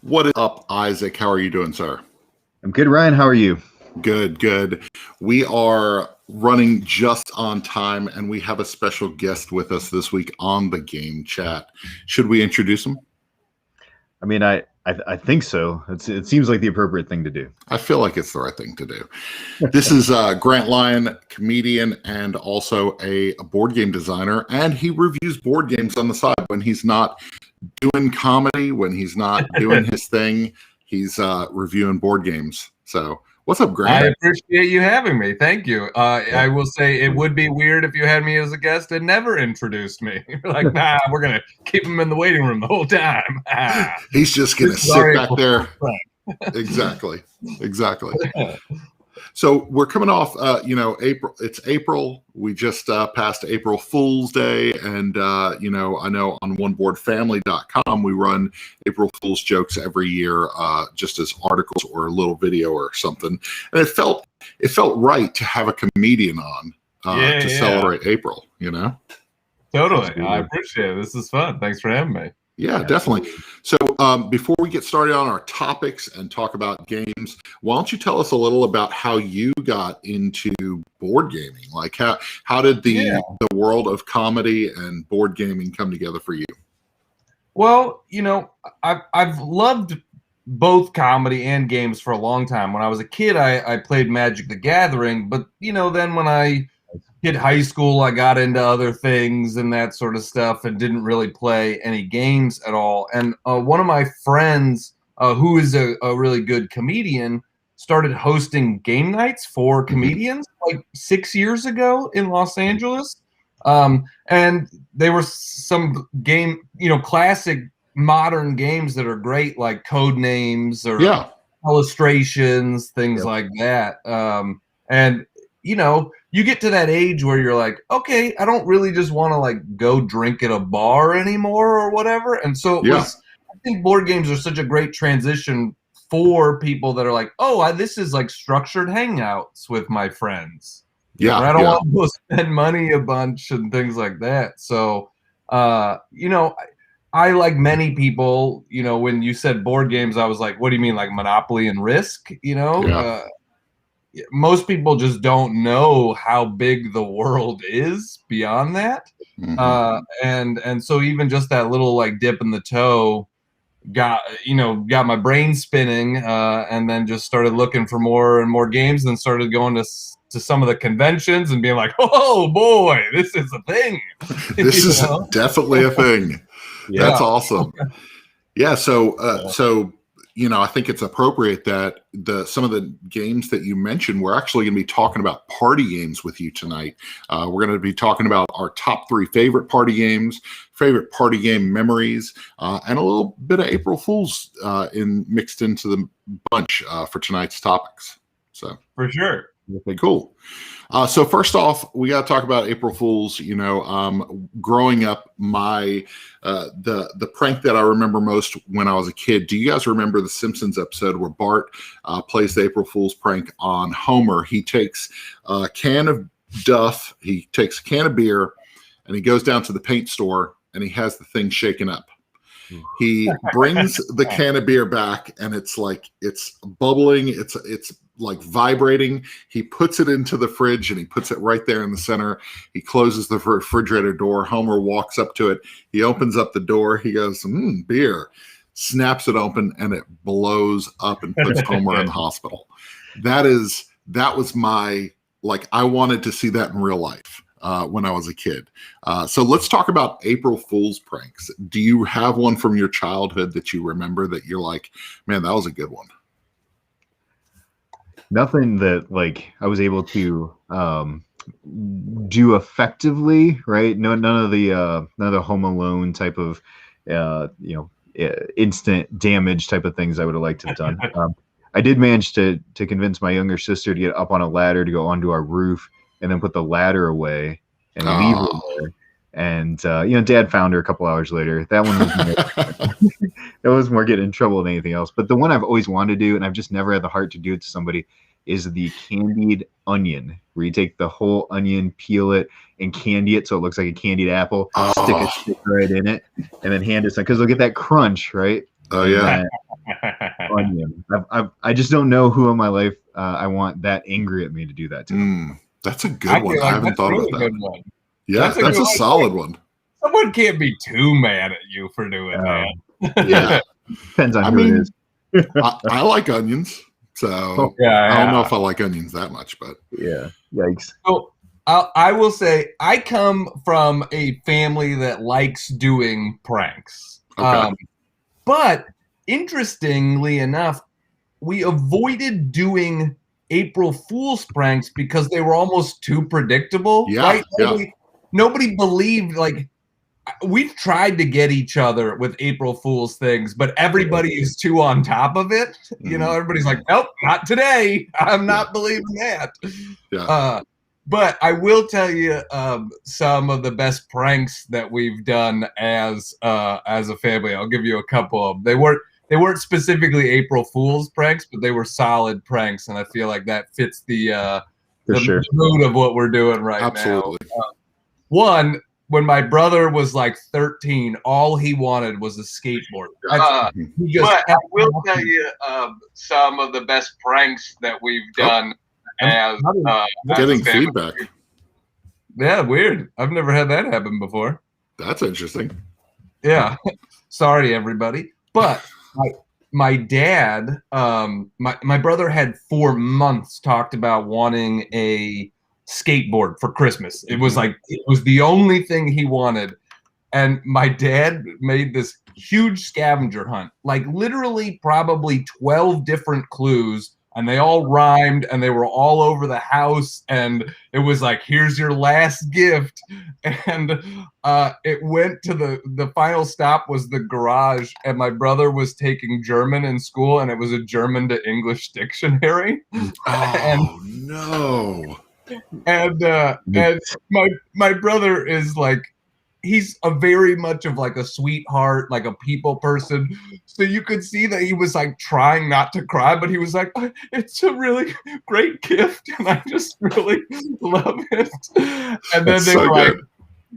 What is up, Isaac? How are you doing, sir? I'm good, Ryan. How are you? Good, good. We are running just on time, and we have a special guest with us this week on the game chat. Should we introduce him? I mean, I think so. It seems like the appropriate thing to do. I feel like it's the right thing to do. This is Grant Lyon, comedian and also a board game designer, and he reviews board games on the side when he's not doing comedy, when he's not doing his thing. He's reviewing board games. So what's up, Grant? I appreciate you having me. Thank you. I will say it would be weird if you had me as a guest and never introduced me. Like, nah, we're going to keep him in the waiting room the whole time. He's just going to sit back there. Exactly. So we're coming off, April. It's April. We just passed April Fool's Day. And, I know on oneboardfamily.com, we run April Fool's jokes every year, just as articles or a little video or something. And it felt right to have a comedian on to celebrate April, Totally. I appreciate it. This is fun. Thanks for having me. Yeah, definitely. So before we get started on our topics and talk about games, why don't you tell us a little about how you got into board gaming? Like how did the world of comedy and board gaming come together for you? Well, I've loved both comedy and games for a long time. When I was a kid, I played Magic the Gathering, but then when I hit high school, I got into other things and that sort of stuff and didn't really play any games at all. And one of my friends, who is a really good comedian, started hosting game nights for comedians like 6 years ago in Los Angeles. And they were some game, classic modern games that are great, like code names or illustrations, things like that. And you get to that age where you're like, okay, I don't really just want to go drink at a bar anymore or whatever. And so I think board games are such a great transition for people that are like, oh, this is like structured hangouts with my friends. Yeah. I don't want to go spend money a bunch and things like that. So, I like many people, when you said board games, I was like, what do you mean, like Monopoly and Risk? Most people just don't know how big the world is beyond that. And so even just that little dip in the toe got my brain spinning, and then just started looking for more and more games and started going to some of the conventions and being like, oh boy, this is a thing. This is definitely a thing. That's awesome. Yeah. So I think it's appropriate that some of the games that you mentioned, we're actually going to be talking about party games with you tonight. We're going to be talking about our top 3 favorite party games, favorite party game memories, and a little bit of April Fool's mixed into the bunch for tonight's topics. So for sure. Okay, cool. So first off, we got to talk about April Fools. Growing up, the prank that I remember most when I was a kid. Do you guys remember the Simpsons episode where Bart plays the April Fool's prank on Homer? He takes a can of Duff, he takes a can of beer, and he goes down to the paint store and he has the thing shaken up. He brings the can of beer back and it's bubbling. It's like vibrating. He puts it into the fridge and he puts it right there in the center. He closes the refrigerator door. Homer walks up to it. He opens up the door. He goes, beer, snaps it open, and it blows up and puts Homer in the hospital. That was my, I wanted to see that in real life when I was a kid. So let's talk about April Fool's pranks. Do you have one from your childhood that you remember that you're like, man, that was a good one? Nothing that I was able to do effectively, right? None of the Home Alone type of instant damage type of things I would have liked to have done. I did manage to convince my younger sister to get up on a ladder to go onto our roof and then put the ladder away and leave her there. And Dad found her a couple hours later. That one was that was more getting in trouble than anything else. But the one I've always wanted to do, and I've just never had the heart to do it to somebody, is the candied onion, where you take the whole onion, peel it, and candy it so it looks like a candied apple, stick a stick right in it, and then hand it some, because they'll get that crunch, right? Oh, yeah. onion. I just don't know who in my life I want that angry at me to do that to. That's a good one. I haven't thought about that. One. Yeah, that's a solid one. Someone can't be too mad at you for doing that. Yeah. Depends on who it is. I like onions, so yeah, I don't know if I like onions that much, but yeah, yikes. So I will say I come from a family that likes doing pranks. Okay. But interestingly enough, we avoided doing April Fool's pranks because they were almost too predictable. Yeah, right? Nobody believed, like, we've tried to get each other with April Fool's things, but everybody is too on top of it. You know, everybody's like, nope, not today. I'm not believing that. Yeah. But I will tell you some of the best pranks that we've done as a family. I'll give you a couple of them. They weren't specifically April Fool's pranks, but they were solid pranks, and I feel like that fits the mood of what we're doing right now. Absolutely. One, when my brother was like 13, all he wanted was a skateboard. But I will tell you some of the best pranks that we've done as getting feedback. Yeah, weird. I've never had that happen before. That's interesting. Yeah. Sorry, everybody. But my dad, my brother had 4 months talked about wanting a skateboard for Christmas. It was like, it was the only thing he wanted. And my dad made this huge scavenger hunt, like literally probably 12 different clues, and they all rhymed, and they were all over the house, and it was like, here's your last gift. And it went to the final stop was the garage, and my brother was taking German in school, and it was a German to English dictionary. Oh, no. And my brother is like, he's a very much of like a sweetheart, like a people person. So you could see that he was like trying not to cry, but he was like, it's a really great gift, and I just really love it. And then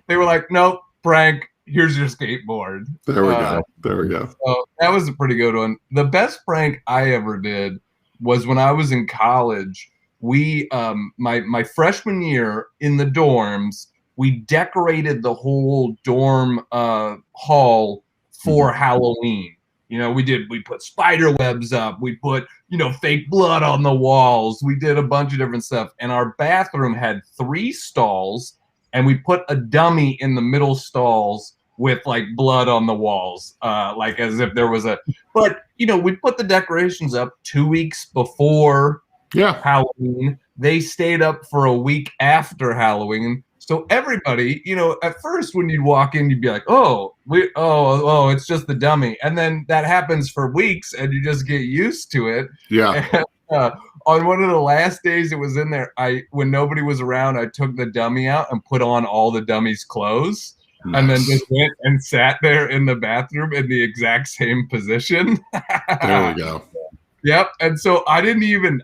they were like, nope, prank, here's your skateboard. There we go. So that was a pretty good one. The best prank I ever did was when I was in college. We my freshman year in the dorms, we decorated the whole dorm hall for Halloween. You know, we put spider webs up, we put, fake blood on the walls, we did a bunch of different stuff. And our bathroom had 3 stalls, and we put a dummy in the middle stalls with like blood on the walls, like as if there was but we put the decorations up 2 weeks before Halloween. They stayed up for a week after Halloween. So everybody, at first when you'd walk in, you'd be like, oh, it's just the dummy. And then that happens for weeks, and you just get used to it. Yeah. And, on one of the last days it was in there, when nobody was around, I took the dummy out and put on all the dummy's clothes. Nice. And then just went and sat there in the bathroom in the exact same position. There we go. Yep. And so I didn't yell,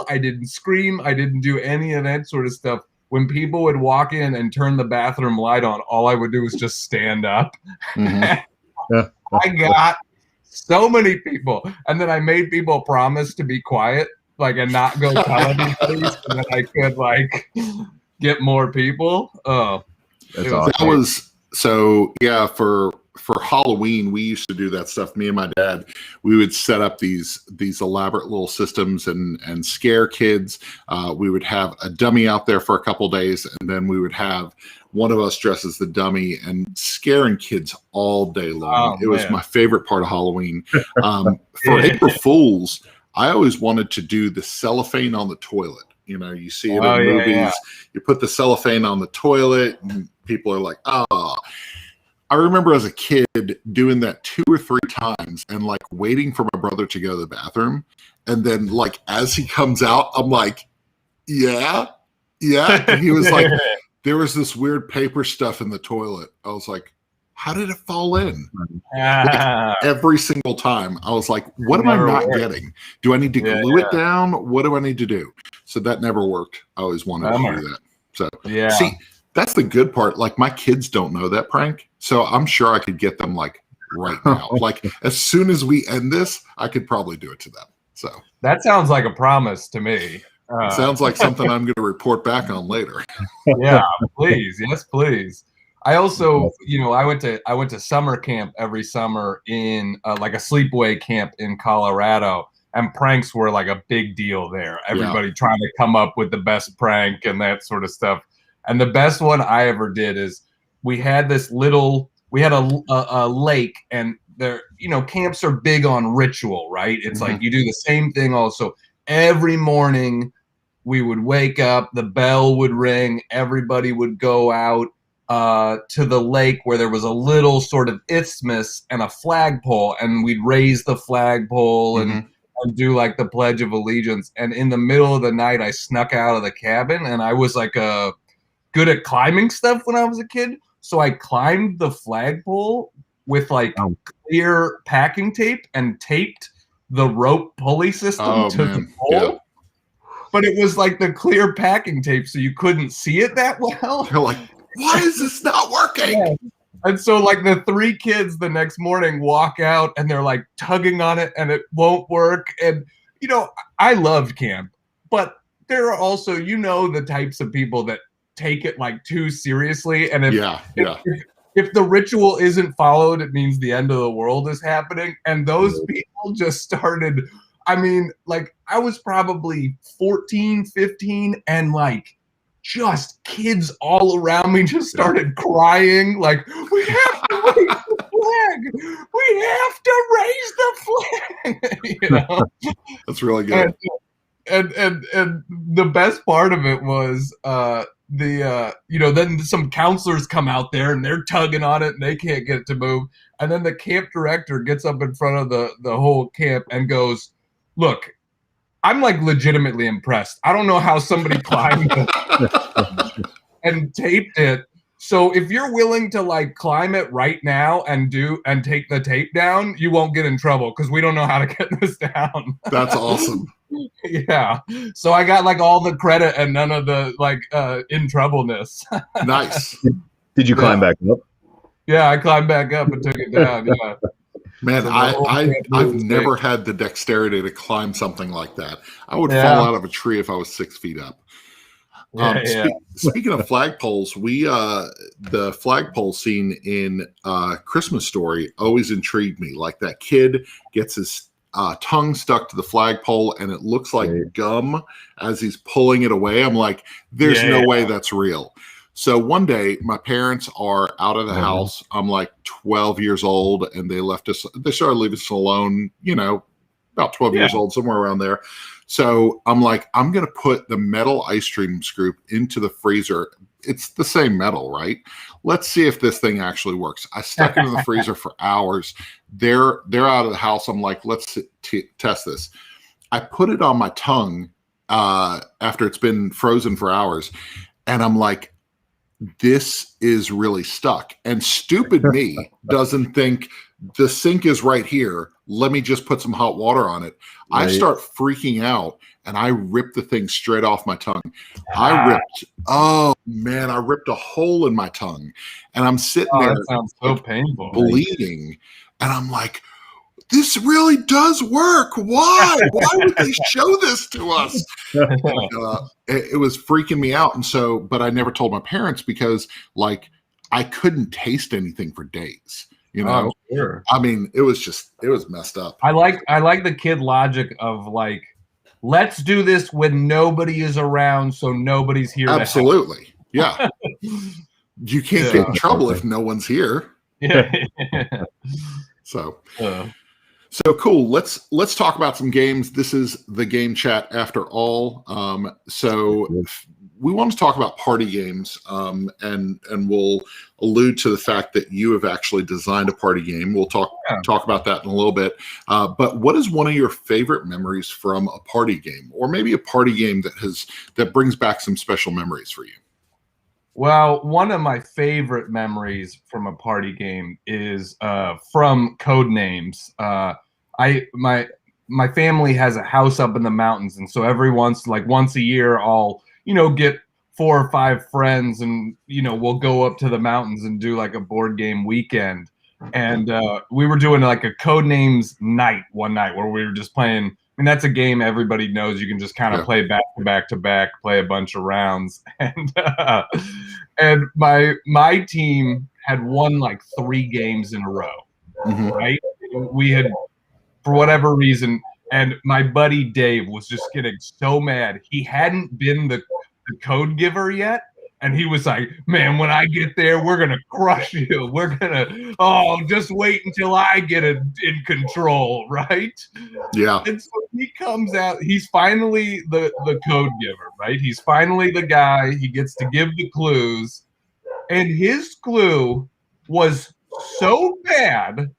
I didn't scream, I didn't do any of that sort of stuff. When people would walk in and turn the bathroom light on, all I would do was just stand up. I got so many people. And then I made people promise to be quiet, and not go tell anybody, so that I could get more people. Oh, that's awesome. For Halloween, we used to do that stuff. Me and my dad, we would set up these elaborate little systems and scare kids. We would have a dummy out there for a couple days, and then we would have one of us dress as the dummy and scaring kids all day long. It was my favorite part of Halloween. For April Fools, I always wanted to do the cellophane on the toilet. You see it in movies. Yeah. You put the cellophane on the toilet, and people are like, oh. I remember as a kid doing that 2 or 3 times and waiting for my brother to go to the bathroom. And then as he comes out, I'm like, yeah. And he was like, there was this weird paper stuff in the toilet. I was like, how did it fall in? Every single time. I was like, what am I not getting? Do I need to glue it down? What do I need to do? So that never worked. I always wanted to do that. So see, that's the good part. My kids don't know that prank. So I'm sure I could get them right now. Like as soon as we end this, I could probably do it to them. So that sounds like a promise to me. sounds like something I'm going to report back on later. Yeah, please. Yes, please. I also, I went to summer camp every summer in like a sleepaway camp in Colorado, and pranks were like a big deal there. Everybody trying to come up with the best prank and that sort of stuff. And the best one I ever did is we had a lake, and there, camps are big on ritual, right? It's like you do the same thing also every morning. We would wake up, the bell would ring, everybody would go out to the lake where there was a little sort of isthmus and a flagpole, and we'd raise the flagpole and do like the Pledge of Allegiance. And in the middle of the night, I snuck out of the cabin, and I was like good at climbing stuff when I was a kid. So I climbed the flagpole with like clear packing tape and taped the rope pulley system to the pole. Yeah. But it was like the clear packing tape, so you couldn't see it that well. You're like, why is this not working? Yeah. And so like the 3 kids the next morning walk out and they're like tugging on it and it won't work. And, I loved camp, but there are also, the types of people that take it like too seriously. And if the ritual isn't followed, it means the end of the world is happening. And those people just started, I was probably 14, 15, and like just kids all around me just started crying. Like, we have to raise the flag. We have to raise the flag. That's really good. And the best part of it was then some counselors come out there and they're tugging on it and they can't get it to move. And then the camp director gets up in front of the whole camp and goes, "Look, I'm like legitimately impressed. I don't know how somebody climbed it and taped it. So if you're willing to like climb it right now and take the tape down, you won't get in trouble because we don't know how to get this down." That's awesome. Yeah. So I got like all the credit and none of the like in troubleness. Nice. Did you climb back up? Yeah, I climbed back up and took it down. Yeah. Man, I've never had the dexterity to climb something like that. I would fall out of a tree if I was 6 feet up. Speaking of flagpoles, the flagpole scene in Christmas Story always intrigued me. Like that kid gets his tongue stuck to the flagpole and it looks like gum as he's pulling it away. I'm like, there's no way that's real. So one day my parents are out of the house. I'm like 12 years old and they started leaving us alone, about 12 years old, somewhere around there. So I'm like, I'm going to put the metal ice cream scoop into the freezer. It's the same metal, right? Let's see if this thing actually works. I stuck it in the freezer for hours. They're out of the house. I'm like, let's test this. I put it on my tongue after it's been frozen for hours. And I'm like, this is really stuck. And stupid me doesn't think the sink is right here. Let me just put some hot water on it. Right. I start freaking out and I rip the thing straight off my tongue. I ripped a hole in my tongue and I'm sitting there. That sounds so painful. Bleeding. And I'm like, this really does work. Why? Why would they show this to us? It was freaking me out. And so, but I never told my parents because like I couldn't taste anything for days. Oh, sure. I mean, it was messed up. I like the kid logic of like, let's do this when nobody is around, so nobody's here. Absolutely. Yeah. You can't get in trouble if no one's here. Yeah. So cool. Let's talk about some games. This is the game chat after all. So we want to talk about party games, and we'll allude to the fact that you have actually designed a party game. We'll talk about that in a little bit. But what is one of your favorite memories from a party game, or maybe a party game that brings back some special memories for you? Well, one of my favorite memories from a party game is from Codenames. My family has a house up in the mountains, and so once a year, I'll get 4 or 5 friends, and we'll go up to the mountains and do like a board game weekend. and we were doing like a Codenames night one night where we were just playing. I mean, that's a game everybody knows. You can just kind of play back to back to back, play a bunch of rounds, and my team had won like 3 games in a row, right? We had, for whatever reason, and my buddy Dave was just getting so mad. He hadn't been the code giver yet. And he was like, man, when I get there, we're going to crush you. We're going to, just wait until I get it in control, right? Yeah. And so he comes out. He's finally the code giver, right? He's finally the guy. He gets to give the clues. And his clue was so bad,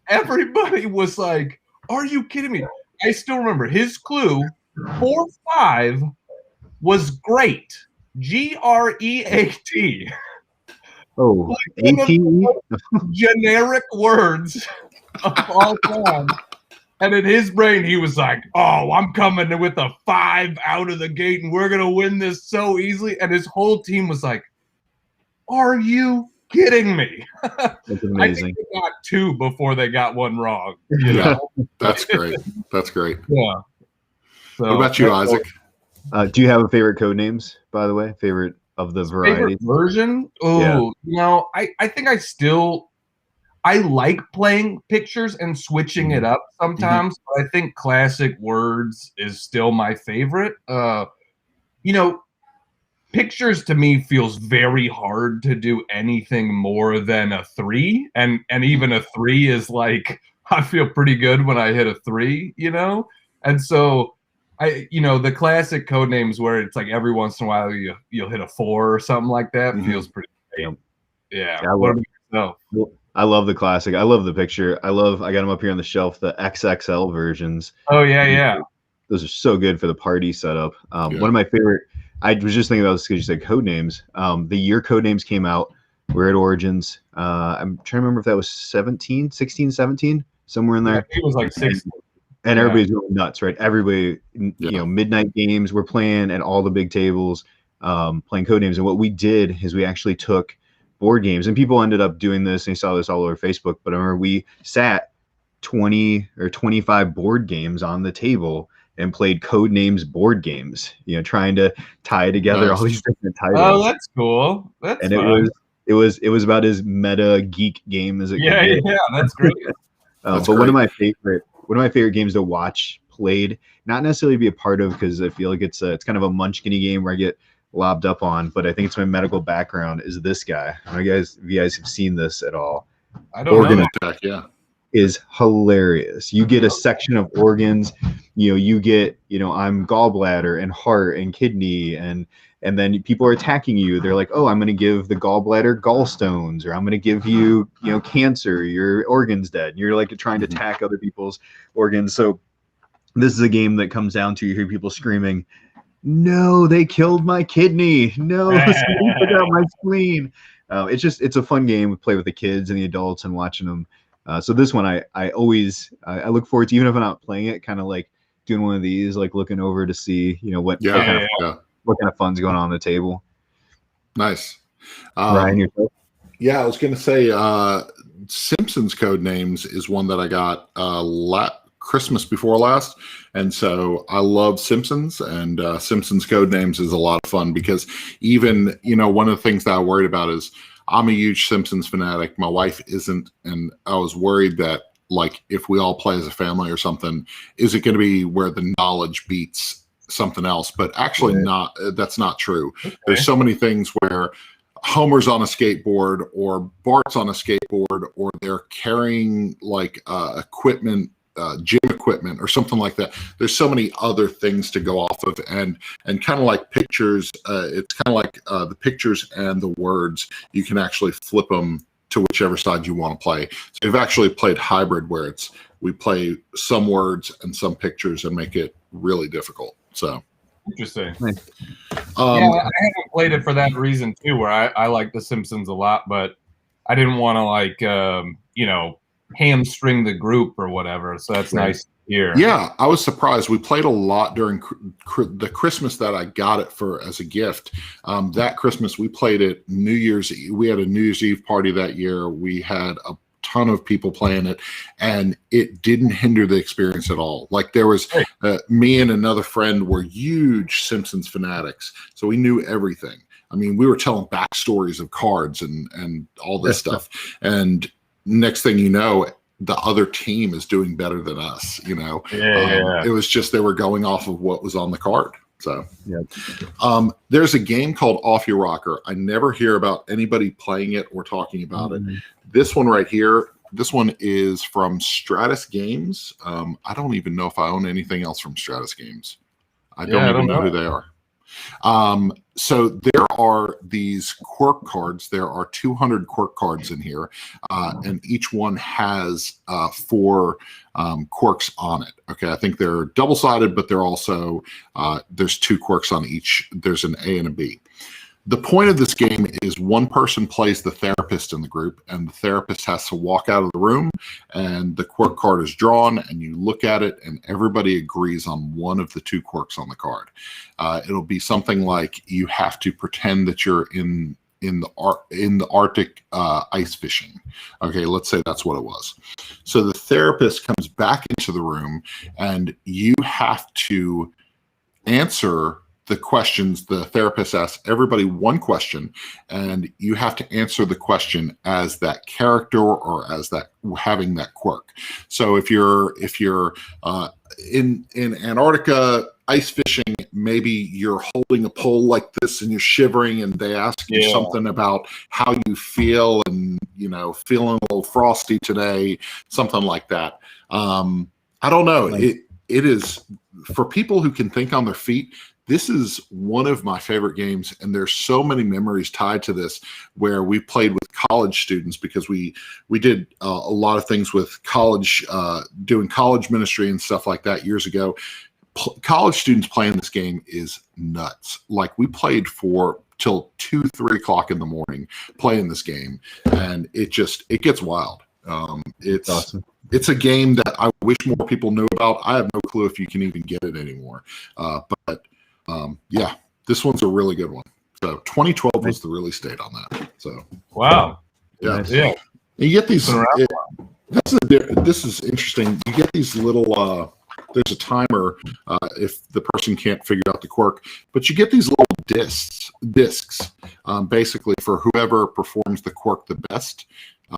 everybody was like, are you kidding me? I still remember his clue, 4-5, was great. GREAT. Oh, like generic words of all time. And in his brain, he was like, oh, I'm coming with a 5 out of the gate, and we're going to win this so easily. And his whole team was like, are you kidding me? That's amazing. I think they got 2 before they got 1 wrong. You know? That's great. That's great. Yeah. So, what about you, Isaac? Do you have a favorite code names, by the way? Favorite of the variety version? Oh, I think I like playing pictures and switching it up sometimes. But I think classic words is still my favorite. Pictures to me feels very hard to do anything more than a 3, and even a 3 is like, I feel pretty good when I hit a 3, and so the classic code names where it's like every once in a while you'll hit a 4 or something like that feels pretty great. Yeah. I love the classic. I love the picture. I got them up here on the shelf, the XXL versions. Oh yeah. Those are so good for the party setup. One of my favorite, I was just thinking about this because you said code names. The year code names came out, we're at Origins. I'm trying to remember if that was 16, 17, somewhere in there. It was like 16. And everybody's going nuts, right? Everybody, midnight games we're playing at all the big tables, playing code names. And what we did is we actually took board games, and people ended up doing this, and you saw this all over Facebook. But I remember we sat 20 or 25 board games on the table and played code names board games, trying to tie together all these different titles. Oh, that's cool. That's fun. It was about as meta geek game as it could be. Yeah, that's great. But great. One of my favorite games to watch played, not necessarily be a part of, because I feel like it's kind of a munchkin-y game where I get lobbed up on, but I think it's my medical background, is this guy. I don't know if you guys have seen this at all. I don't Organ know. Attack, yeah. Is hilarious. You get a section of organs, you get, I'm gallbladder and heart and kidney, and then people are attacking you. They're like, oh, I'm going to give the gallbladder gallstones, or I'm going to give you, cancer, your organ's dead. And you're like trying to attack other people's organs. So this is a game that comes down to, you hear people screaming, no, they killed my kidney. No, somebody took out my spleen. It's a fun game. We play with the kids and the adults and watching them. So this one, I always look forward to, even if I'm not playing it, kind of like doing one of these, like looking over to see, what kind of fun's going on the table. Nice. Ryan, yourself? Yeah, I was going to say Simpsons code names is one that I got Christmas before last, and so I love Simpsons, and Simpsons code names is a lot of fun, because even one of the things that I worried about is I'm a huge Simpsons fanatic. My wife isn't, and I was worried that, like, if we all play as a family or something, is it going to be where the knowledge beats something else? But actually, that's not true. Okay. There's so many things where Homer's on a skateboard, or Bart's on a skateboard, or they're carrying like equipment, gym equipment or something like that. There's so many other things to go off of, and kind of like pictures, it's kind of like the pictures and the words, you can actually flip them to whichever side you want to play. So we've actually played hybrid, where we play some words and some pictures and make it really difficult. So interesting. I haven't played it for that reason too, where I like The Simpsons a lot, but I didn't want to hamstring the group or whatever. So that's nice to hear. Yeah, I was surprised. We played a lot during the Christmas that I got it for as a gift. That Christmas we played it New Year's Eve. We had a New Year's Eve party that year. We had a ton of people playing it, and it didn't hinder the experience at all. Like there was me and another friend were huge Simpsons fanatics, so we knew everything. I mean, we were telling backstories of cards and all this stuff. And next thing you know, the other team is doing better than us. It was just they were going off of what was on the card. So there's a game called Off Your Rocker. I never hear about anybody playing it or talking about it. This one right here, this one is from Stratus Games. I don't even know if I own anything else from Stratus Games. I don't even know who they are. So there are these quirk cards. There are 200 quirk cards in here, and each one has 4 quirks on it. Okay, I think they're double-sided, but they're also there's 2 quirks on each. There's an A and a B. The point of this game is one person plays the therapist in the group, and the therapist has to walk out of the room, and the quirk card is drawn, and you look at it, and everybody agrees on one of the 2 quirks on the card. It'll be something like you have to pretend that you're in the Arctic ice fishing. Okay, let's say that's what it was. So the therapist comes back into the room, and you have to answer the questions. The therapist asks everybody one question, and you have to answer the question as that character or as that having that quirk. So if you're in Antarctica ice fishing, maybe you're holding a pole like this and you're shivering, and they ask you something about how you feel, and feeling a little frosty today, something like that. I don't know. It is for people who can think on their feet. This is one of my favorite games, and there's so many memories tied to this where we played with college students, because we did a lot of things with college, doing college ministry and stuff like that years ago. College students playing this game is nuts. Like we played for till 2-3 o'clock in the morning playing this game, and it gets wild. It's awesome. It's a game that I wish more people knew about. I have no clue if you can even get it anymore. But this one's a really good one. So 2012 was the release date on that. So wow, yeah. You get these. This is interesting. You get these little. There's a timer if the person can't figure out the quirk, but you get these little discs, basically for whoever performs the quirk the best.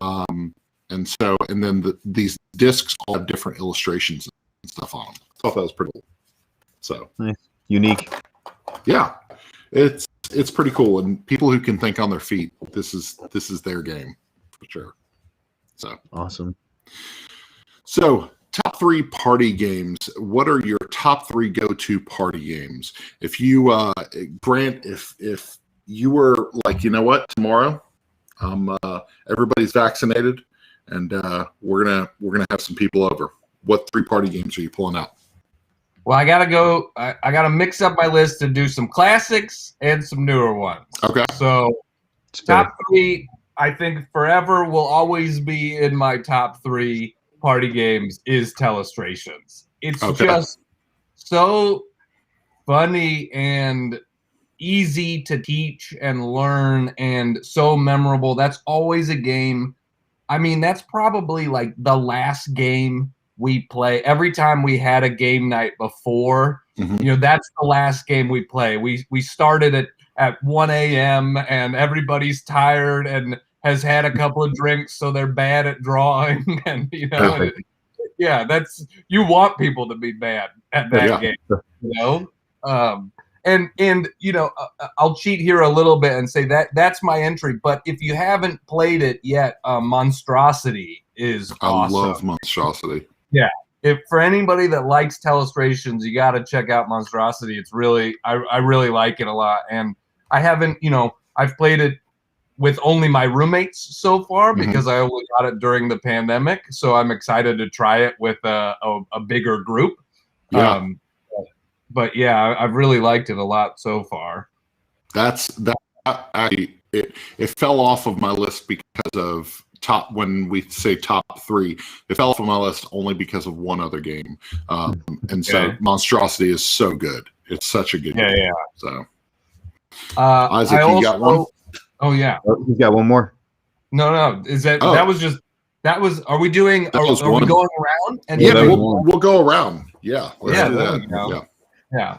And then these discs all have different illustrations and stuff on them. I thought that was pretty cool. So nice. Unique. Yeah, it's pretty cool, and people who can think on their feet, this is their game for sure. So awesome. So top 3 party games. What are your top 3 go-to party games? If you Grant, if you were like, you know what, tomorrow everybody's vaccinated, and we're gonna have some people over, what 3 party games are you pulling out? Well, I gotta mix up my list and do some classics and some newer ones. Okay. So top 3, I think forever will always be in my top 3 party games is Telestrations. It's just so funny and easy to teach and learn, and so memorable. That's always a game. I mean, that's probably like the last game we play. Every time we had a game night before, that's the last game we play. We started at 1 a.m. and everybody's tired and has had a couple of drinks, so they're bad at drawing. And that's, you want people to be bad at that game, And I'll cheat here a little bit and say that's my entry. But if you haven't played it yet, Monstrosity is awesome. I love Monstrosity. Yeah. If for anybody that likes Telestrations, you got to check out Monstrosity. It's really, I really like it a lot. And I haven't, I've played it with only my roommates so far because I only got it during the pandemic. So I'm excited to try it with a bigger group. Yeah. But yeah, I've really liked it a lot so far. It fell off of my list because of when we say top 3, it fell off of my list only because of one other game. So Monstrosity is so good. It's such a good game. Yeah. So Isaac, you got one? Oh yeah. You got one more? No. Is that was just That was. Are we doing? That was are we one. going around? And Yeah, that was we'll go around. Yeah, let's Yeah, do there that. we go. Yeah. Yeah.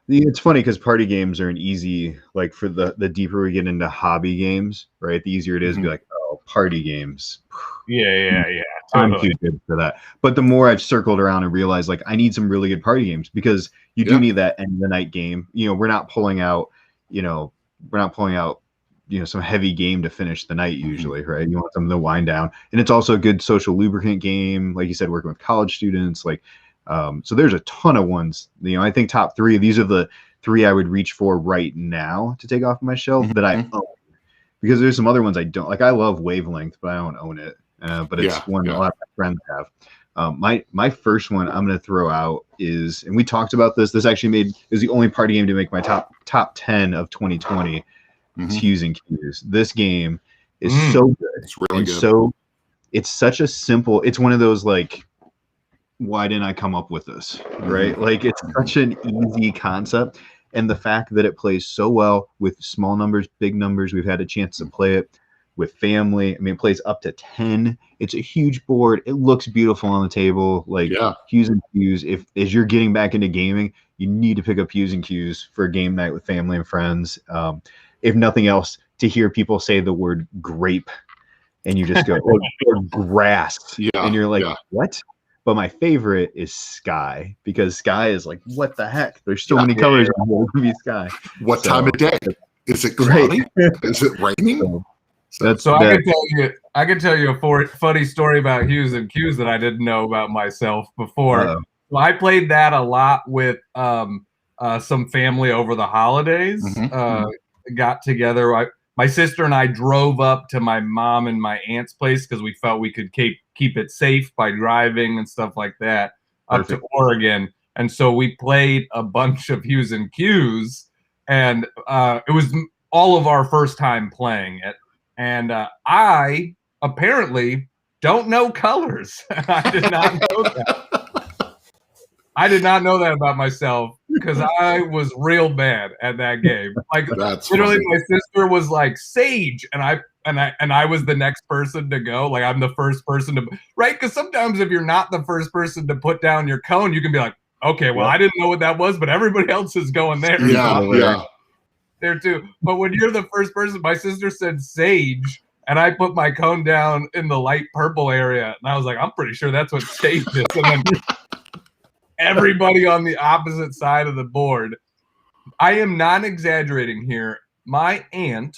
It's funny because party games are an easy, like for the deeper we get into hobby games, right? The easier it is to be like, oh, party games. Yeah. I'm Totally. too good for that. But the more I've circled around and realized like I need some really good party games because you do Yeah. need that end of the night game. We're not pulling out, some heavy game to finish the night usually, right? You want something to wind down. And it's also a good social lubricant game, like you said, working with college students, like so there's a ton of ones. I think top 3, these are the 3 I would reach for right now to take off my shelf that I own. Because there's some other ones I don't like. I love Wavelength, but I don't own it. But it's one a lot of my friends have. My first one I'm going to throw out is, and we talked about this. This actually is the only party game to make my top 10 of 2020. It's Hughes and Cues. This game is so good. It's really good. So it's such a simple. It's one of those like, why didn't I come up with this? Right? Like it's such an easy concept. And the fact that it plays so well with small numbers, big numbers, we've had a chance to play it with family. I mean, it plays up to 10. It's a huge board. It looks beautiful on the table. Like Hughes and Cues, as you're getting back into gaming, you need to pick up Hughes and Cues for a game night with family and friends. If nothing else, to hear people say the word grape and you just go, or grass. And you're like, what? But my favorite is Sky because Sky is like, what the heck? There's so many colors on the movie Sky. What time of day? Is it cloudy? Is it raining? I can tell you a funny story about Hughes and Cues that I didn't know about myself before. Well, I played that a lot with some family over the holidays. Got together. My sister and I drove up to my mom and my aunt's place because we felt we could keep it safe by driving and stuff like that up to Oregon. And so we played a bunch of Hughes and Cues, and it was all of our first time playing it. And I apparently don't know colors. I did not know that. I did not know that about myself because I was real bad at that game. Like literally, my sister was like Sage, and I was the next person to go. Like I'm the first person to right because sometimes if you're not the first person to put down your cone, you can be like, okay, well I didn't know what that was, but everybody else is going there. Yeah. There too. But when you're the first person, my sister said Sage. And I put my cone down in the light purple area. And I was like, I'm pretty sure that's what Sage is. And then everybody on the opposite side of the board. I am not exaggerating here. My aunt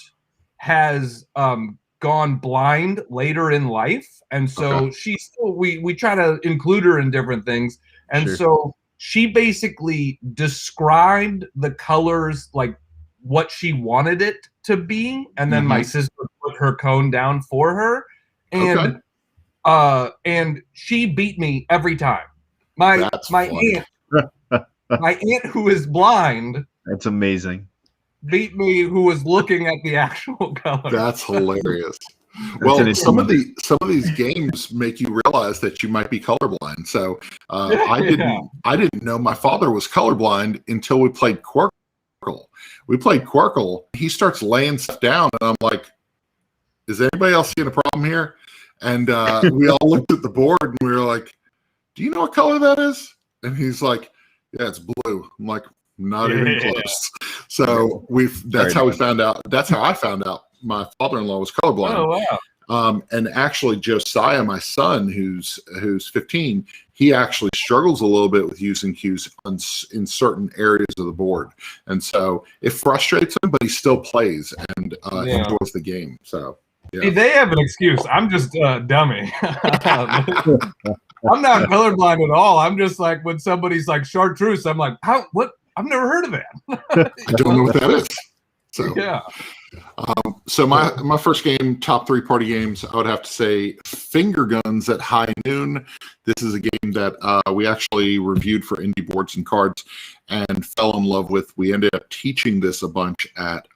has gone blind later in life. And so she still, we try to include her in different things. And so she basically described the colors like what she wanted it to be. And then my sister put her cone down for her. And and she beat me every time. My aunt who is blind. That's amazing. Beat me who was looking at the actual color. That's hilarious. Well, some of these games make you realize that you might be colorblind. So I didn't know my father was colorblind until we played Quirkle. We played Quirkle. He starts laying stuff down, and I'm like, "Is anybody else seeing a problem here?" And we all looked at the board, and we were like, "Do you know what color that is?" And he's like, "Yeah, it's blue." I'm like, "Not even close." So that's how we found out. That's how I found out my father-in-law was colorblind. Oh wow! And actually, Josiah, my son, who's 15, he actually struggles a little bit with using cues in certain areas of the board, and so it frustrates him, but he still plays and enjoys the game. So. Yeah. Hey, they have an excuse. I'm just a dummy. I'm not colorblind at all. I'm just like when somebody's like chartreuse, I'm like, how? What? I've never heard of that. I don't know what that is. So yeah. So my first game, top 3 party games, I would have to say Finger Guns at High Noon. This is a game that we actually reviewed for Indie Boards and Cards and fell in love with. We ended up teaching this a bunch at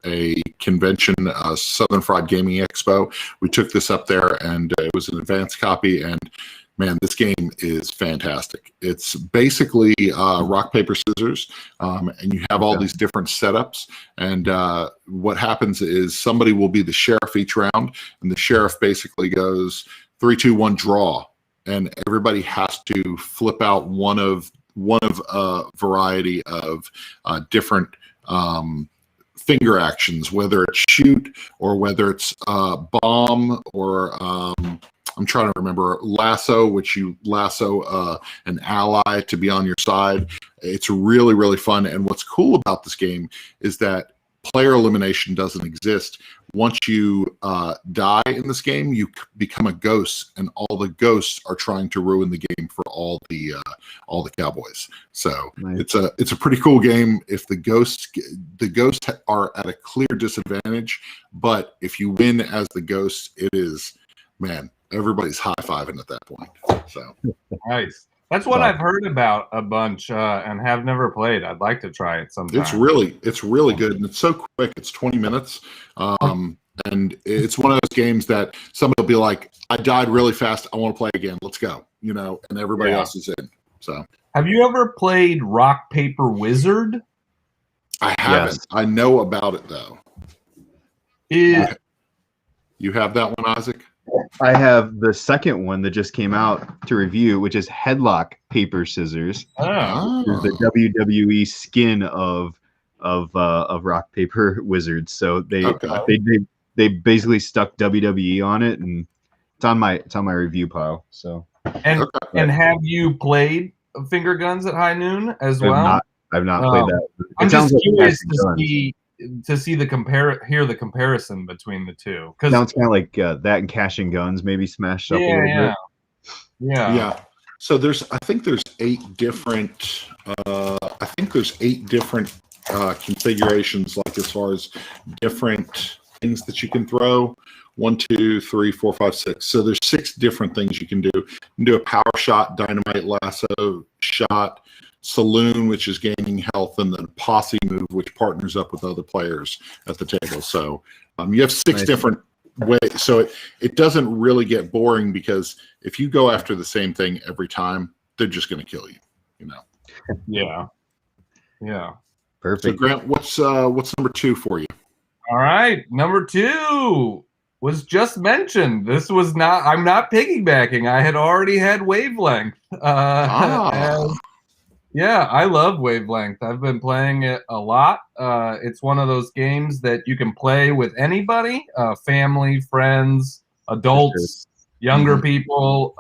a convention, Southern Fried Gaming Expo. We took this up there, and it was an advanced copy, and Man, this game is fantastic. It's basically rock, paper, scissors, and you have all these different setups. And what happens is somebody will be the sheriff each round, and the sheriff basically goes 3, 2, 1, draw, and everybody has to flip out one of a variety of different finger actions, whether it's shoot or whether it's bomb or I'm trying to remember lasso, which you lasso an ally to be on your side. It's really, really fun. And what's cool about this game is that player elimination doesn't exist. Once you die in this game, you become a ghost, and all the ghosts are trying to ruin the game for all the cowboys. So nice. It's a pretty cool game. If the ghosts are at a clear disadvantage, but if you win as the ghost, it is, man, everybody's high-fiving at that point. So nice. That's what I've heard about a bunch and have never played. I'd like to try it sometime. It's really good, and it's so quick. It's 20 minutes, and it's one of those games that somebody will be like, "I died really fast. I want to play again. Let's go." And everybody else is in. So, have you ever played Rock Paper Wizard? I haven't. Yes. I know about it though. You have that one, Isaac? I have the second one that just came out to review, which is Headlock Paper Scissors. Oh. The WWE skin of Rock Paper Wizards. So they basically stuck WWE on it, and it's on my review pile. So and have you played Finger Guns at High Noon as well? I've not played that. I'm just curious to see the comparison between the two. Sounds kind of like that and Cashing Guns maybe smashed up a little bit. Yeah. So I think there's 8 different configurations, like as far as different things that you can throw. 1, 2, 3, 4, 5, 6. So there's 6 different things you can do. You can do a power shot, dynamite, lasso, shot, saloon, which is gaining health, and then posse move, which partners up with other players at the table. So you have 6 different ways. So it doesn't really get boring, because if you go after the same thing every time, they're just going to kill you. Yeah. Perfect. So Grant, what's number 2 for you? All right, number 2 was just mentioned. This was not. I'm not piggybacking. I had already had Wavelength. Yeah, I love Wavelength. I've been playing it a lot. It's one of those games that you can play with anybody, family, friends, adults, younger people.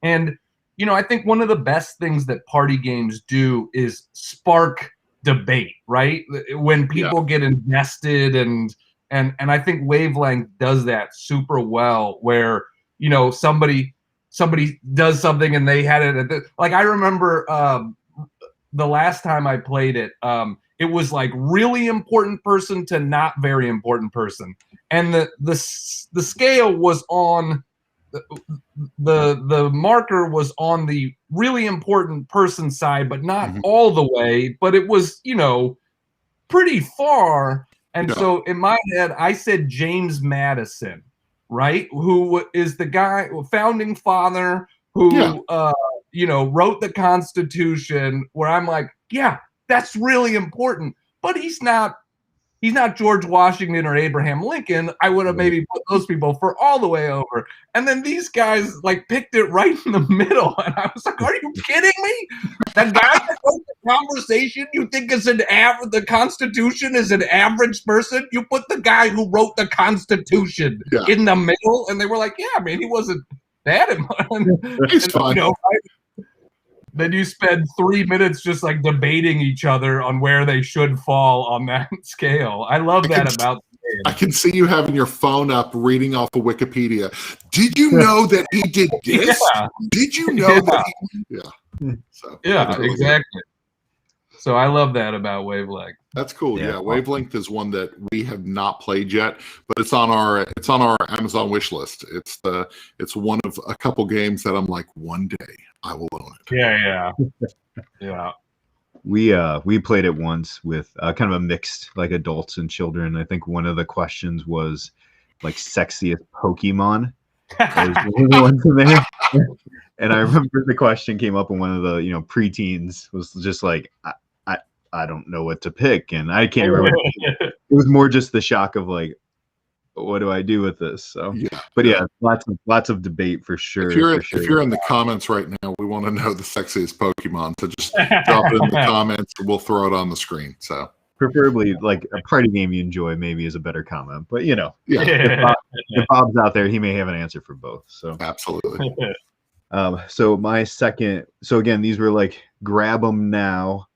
And, I think one of the best things that party games do is spark debate, right? When people get invested, and I think Wavelength does that super well, where, somebody does something and they had it like, I remember the last time I played it, it was like really important person to not very important person, and the scale was on the marker was on the really important person side, but not all the way, but it was pretty far. And so in my head, I said James Madison, right? Who is the guy, founding father, who wrote the Constitution, where I'm like, yeah, that's really important. But he's not George Washington or Abraham Lincoln. I would have maybe put those people for all the way over. And then these guys picked it right in the middle. And I was like, are you kidding me? The guy that wrote the conversation, you think is the Constitution is an average person? You put the guy who wrote the Constitution in the middle. And they were like, yeah, man, he wasn't that important. He's fine. Then you spend 3 minutes just debating each other on where they should fall on that scale. I love that about the game. I can see you having your phone up, reading off of Wikipedia. Did you know that he did this? Yeah. Did you know that? So, really exactly. Good. So I love that about Wavelength. That's cool. Yeah, Wavelength is one that we have not played yet, but it's on our Amazon wish list. It's one of a couple games that I'm like, one day I will own it. Yeah. We played it once with kind of a mixed adults and children. I think one of the questions was sexiest Pokemon, That was one of the ones in there. And I remember the question came up in one of the preteens was just like, I don't know what to pick, and I can't remember. It was more just the shock of like, what do I do with this? So Yeah. But yeah, lots of debate for sure. If you're in the comments right now, we want to know the sexiest Pokemon. So just drop it in the comments. We'll throw it on the screen. So preferably like a party game you enjoy maybe is a better comment. But yeah, if Bob's out there, he may have an answer for both. So absolutely. So my second. So again, these were like grab them now.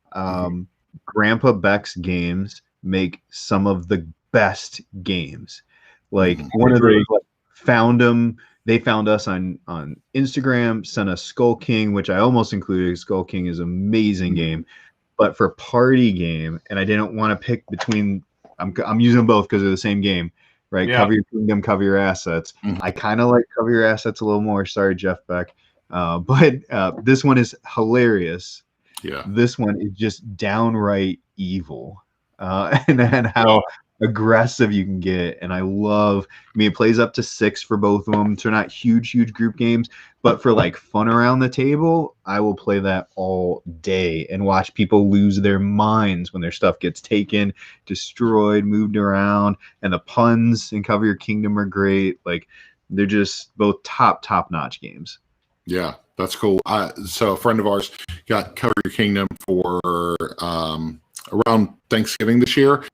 Grandpa Beck's games make some of the best games. Like one of those found them. They found us on Instagram, sent us Skull King, which I almost included. Skull King is an amazing game, but for party game, and I didn't want to pick between. I'm using them both because they're the same game, right? Yeah. Cover Your Kingdom, Cover Your Assets. I kind of like Cover Your Assets a little more. Sorry, Jeff Beck, but this one is hilarious. Yeah, this one is just downright evil, and then how aggressive you can get. And I mean, it plays up to 6 for both of them. So not huge group games, but for like fun around the table, I will play that all day and watch people lose their minds when their stuff gets taken, destroyed, moved around. And the puns in Cover Your Kingdom are great. Like they're just both top notch games. Yeah, that's cool. So a friend of ours got Cover Your Kingdom for around Thanksgiving this year.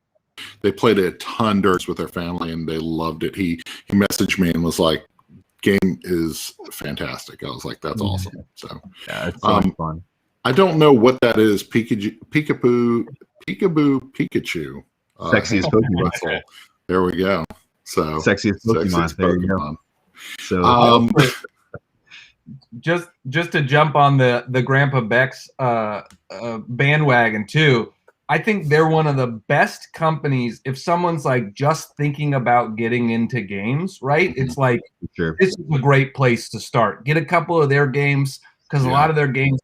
They played a ton with their family and they loved it. He messaged me and was like, "Game is fantastic." I was like, "That's awesome." So yeah, it's so much fun. I don't know what that is. Peekaboo, Pikachu. Sexiest Pokemon. There we go. So sexiest Pokemon. There you go. So just to jump on the Grandpa Beck's bandwagon too. I think they're one of the best companies. If someone's like just thinking about getting into games, right? It's like, this is a great place to start. Get a couple of their games because a lot of their games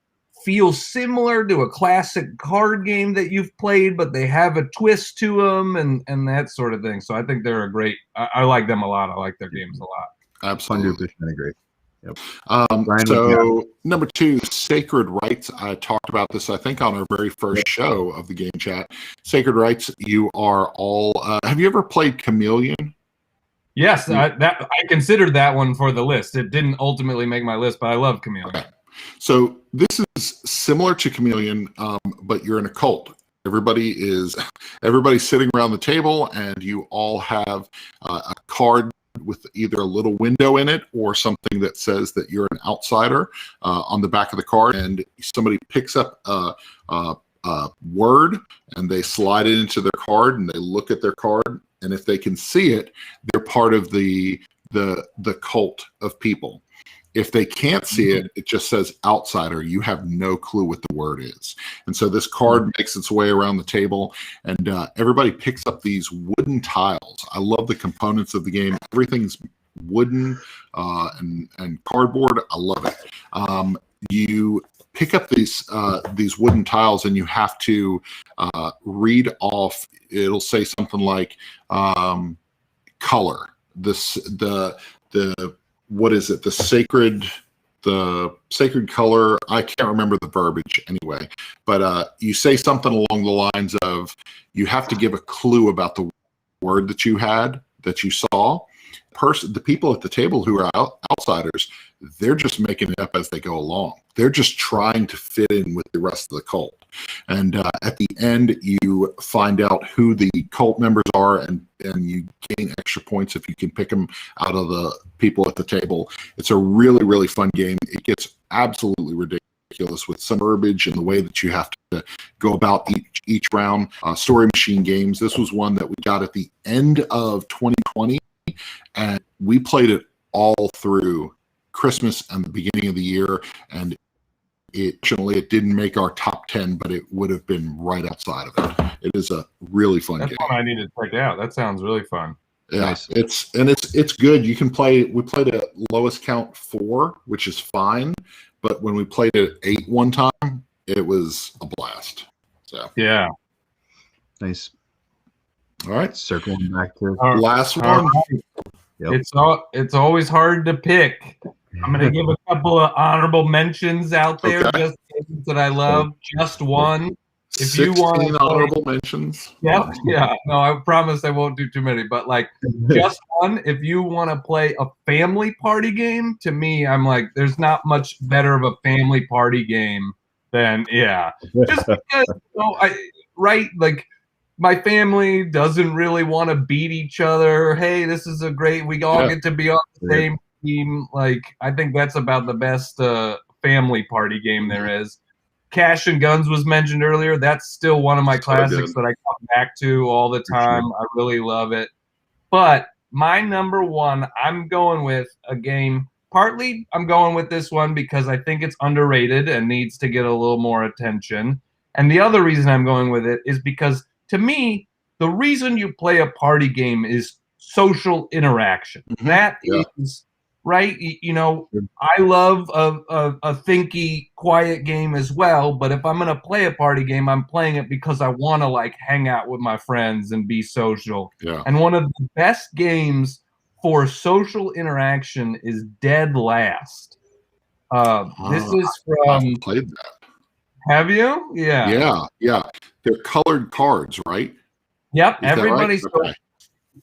feel similar to a classic card game that you've played, but they have a twist to them and that sort of thing. So I think they're a great. I like them a lot. I like their games a lot. Absolutely, 100% agree. Yep. So number 2, Sacred Rights. I talked about this, I think, on our very first show of the Game Chat. Sacred Rights. You are all. Have you ever played Chameleon? Yes, I considered that one for the list. It didn't ultimately make my list, but I love Chameleon. Okay. So this is similar to Chameleon, but you're in a cult. Everybody's sitting around the table, and you all have a card with either a little window in it or something that says that you're an outsider on the back of the card, and somebody picks up a word and they slide it into their card and they look at their card, and if they can see it, they're part of the cult of people. If they can't see it, it just says outsider. You have no clue what the word is. And so this card makes its way around the table, and everybody picks up these wooden tiles. I love the components of the game. Everything's wooden and cardboard. I love it. You pick up these wooden tiles, and you have to read off. It'll say something like color. What is it? The sacred color. I can't remember the verbiage anyway, but you say something along the lines of you have to give a clue about the word that you saw. The people at the table who are outsiders, they're just making it up as they go along. They're just trying to fit in with the rest of the cult. And at the end, you find out who the cult members are, and you gain extra points if you can pick them out of the people at the table. It's a really, really fun game. It gets absolutely ridiculous with some verbiage and the way that you have to go about each round. Story Machine Games. This was one that we got at the end of 2020, and we played it all through Christmas and the beginning of the year, and fortunately it didn't make our top 10, but it would have been right outside of it. It is a really fun game. That's one I need to check out. That sounds really fun. Yeah, nice. It's good. You can play. We played at lowest count 4, which is fine, but when we played it at 8 one time, it was a blast. So yeah, nice. All right, circling back to last one. Yep. It's always hard to pick. I'm gonna give a couple of honorable mentions out there, Okay. just games that I love. Just one. If you 16 want to play, honorable mentions. yep, yeah. No, I promise I won't do too many, but like just one. If you want to play a family party game, to me, I'm like, there's not much better of a family party game than just because right, like my family doesn't really want to beat each other. Hey, this is a great. We all get to be on the same team. Like I think that's about the best family party game there is. Cash and Guns was mentioned earlier. That's still one of my classics that I come back to all the time. I really love it. But my number one, I'm going with a game. Partly, I'm going with this one because I think it's underrated and needs to get a little more attention. And the other reason I'm going with it is because, to me, the reason you play a party game is social interaction. That is right. I love a thinky, quiet game as well. But if I'm going to play a party game, I'm playing it because I want to like hang out with my friends and be social. Yeah. And one of the best games for social interaction is Dead Last. This is from. I've played that. Have you? Yeah. Yeah. They're colored cards, right? Yep. Is Everybody's. that right? Okay.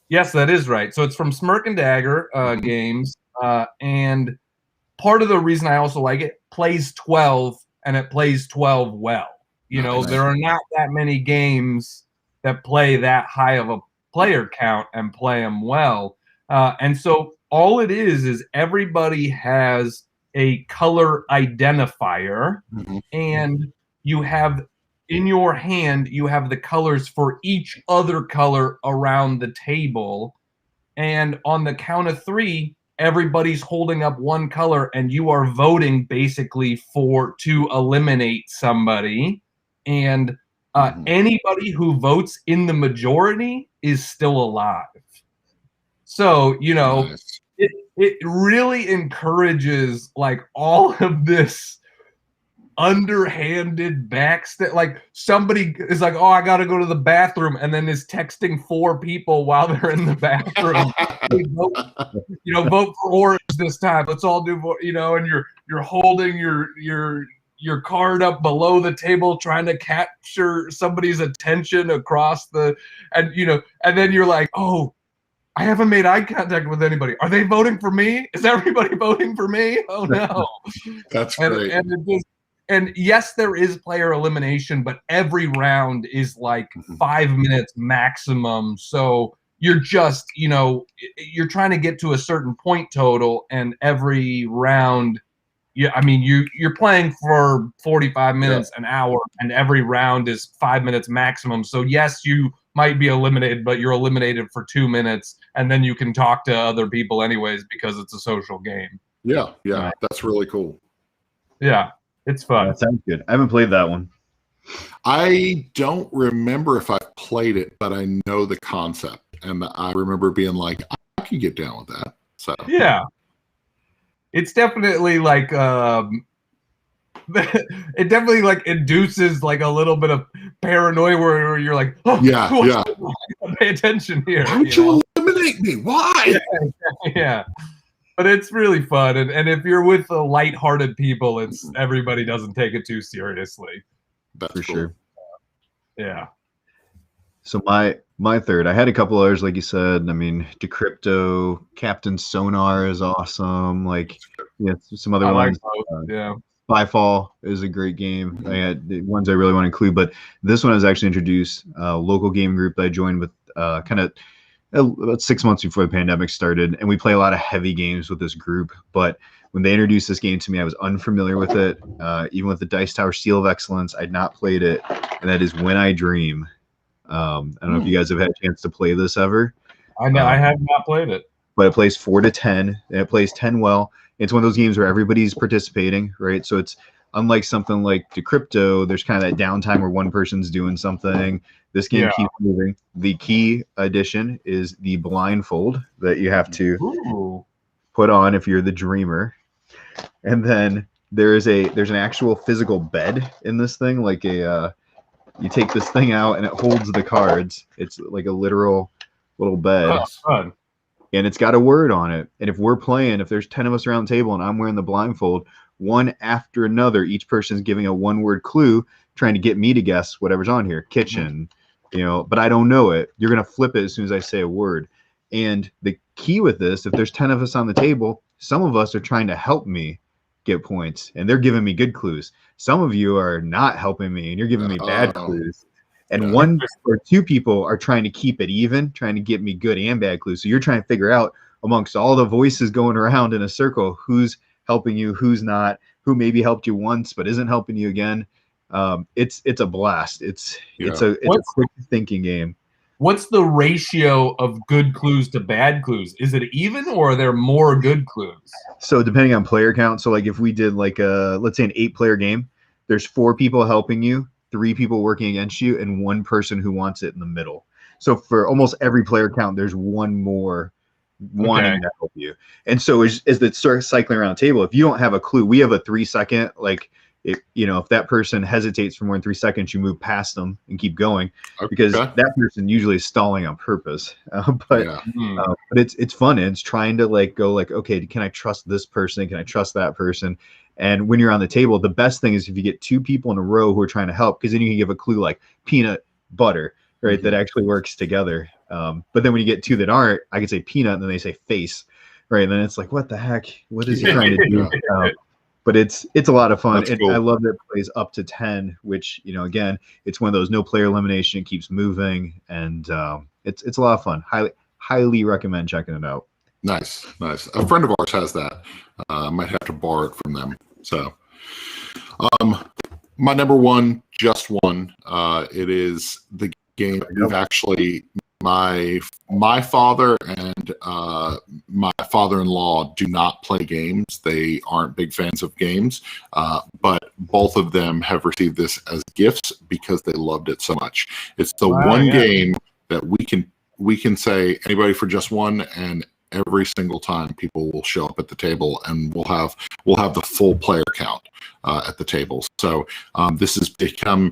Yes, that is right. So it's from Smirk and Dagger Games. And part of the reason I also like it, plays 12 and it plays 12 well. There are not that many games that play that high of a player count and play them well. And so all it is everybody has a color identifier, and you have in your hand, you have the colors for each other color around the table. And on the count of 3, everybody's holding up one color and you are voting basically to eliminate somebody. And anybody who votes in the majority is still alive. So, Nice. it really encourages like all of this underhanded backstab. Like somebody is like, oh, I got to go to the bathroom, and then is texting 4 people while they're in the bathroom. Vote for orange this time. Let's all do, and you're holding your card up below the table, trying to capture somebody's attention across and then you're like, oh, I haven't made eye contact with anybody. Are they voting for me? Is everybody voting for me? Oh no. That's great. And yes, there is player elimination, but every round is like 5 minutes maximum. So you're just, you're trying to get to a certain point total, and every round, you're playing for 45 minutes, an hour, and every round is 5 minutes maximum. So yes, you might be eliminated, but you're eliminated for 2 minutes, and then you can talk to other people anyways because it's a social game. Yeah, that's really cool. Yeah. It's fun. That sounds good. I haven't played that one. I don't remember if I played it, but I know the concept, and I remember being like, I could get down with that. So yeah, it's definitely like it definitely like induces like a little bit of paranoia where you're like, oh, yeah, pay attention here. Why would you eliminate me? Why? Yeah. But it's really fun, and if you're with lighthearted people, everybody doesn't take it too seriously. That's for sure. Yeah. So my third, I had a couple others, like you said. I mean, Decrypto, Captain Sonar is awesome. Like, some other ones. Spyfall is a great game. I had the ones I really want to include, but this one I was actually introduced. A local game group that I joined with, kind of about 6 months before the pandemic started, and we play a lot of heavy games with this group. But when they introduced this game to me, I was unfamiliar with it. Even with the Dice Tower Seal of Excellence, I'd not played it, and that is When I Dream. I don't know if you guys have had a chance to play this ever. I know I have not played it, but it plays 4 to 10, and it plays 10 well. It's one of those games where everybody's participating, right? So it's unlike something like Decrypto. There's kind of that downtime where one person's doing something. This game keeps moving. The key addition is the blindfold that you have to put on if you're the dreamer. And then there's an actual physical bed in this thing, like you take this thing out and it holds the cards. It's like a literal little bed. Oh, fun. and it's got a word on it. And if we're playing, if there's 10 of us around the table and I'm wearing the blindfold, one after another, each person's giving a one-word clue, trying to get me to guess whatever's on here. Kitchen, but I don't know it. You're going to flip it as soon as I say a word. And the key with this, if there's 10 of us on the table, some of us are trying to help me get points, and they're giving me good clues. Some of you are not helping me, and you're giving me bad clues. And one or two people are trying to keep it even, trying to get me good and bad clues. So you're trying to figure out amongst all the voices going around in a circle who's helping you, who's not, who maybe helped you once but isn't helping you again. It's a blast. It's a quick thinking game. What's the ratio of good clues to bad clues? Is it even, or are there more good clues? So depending on player count. So like if we did like let's say an 8-player game, there's 4 people helping you, 3 people working against you, and 1 person who wants it in the middle. So for almost every player count, there's one more wanting to help you. And so as it starts cycling around the table, if you don't have a clue, we have a 3-second, like if that person hesitates for more than 3 seconds, you move past them and keep going, because that person usually is stalling on purpose. But it's fun, and it's trying to okay, can I trust this person? Can I trust that person? And when you're on the table, the best thing is if you get 2 people in a row who are trying to help, because then you can give a clue like peanut butter, right? That actually works together. But then when you get 2 that aren't, I could say peanut, and then they say face, right? And then it's like, what the heck? What is he trying to do? But it's a lot of fun. And cool. I love that it plays up to 10, which, again, it's one of those no player elimination. It keeps moving, and it's a lot of fun. Highly recommend checking it out. Nice. A friend of ours has that. Might have to borrow it from them. So, my number one, just one. It is the game we've actually. My father and my father-in-law do not play games. They aren't big fans of games, but both of them have received this as gifts because they loved it so much. It's the one game that we can say anybody for just one, and every single time people will show up at the table, and we'll have the full player count at the table. So this has become.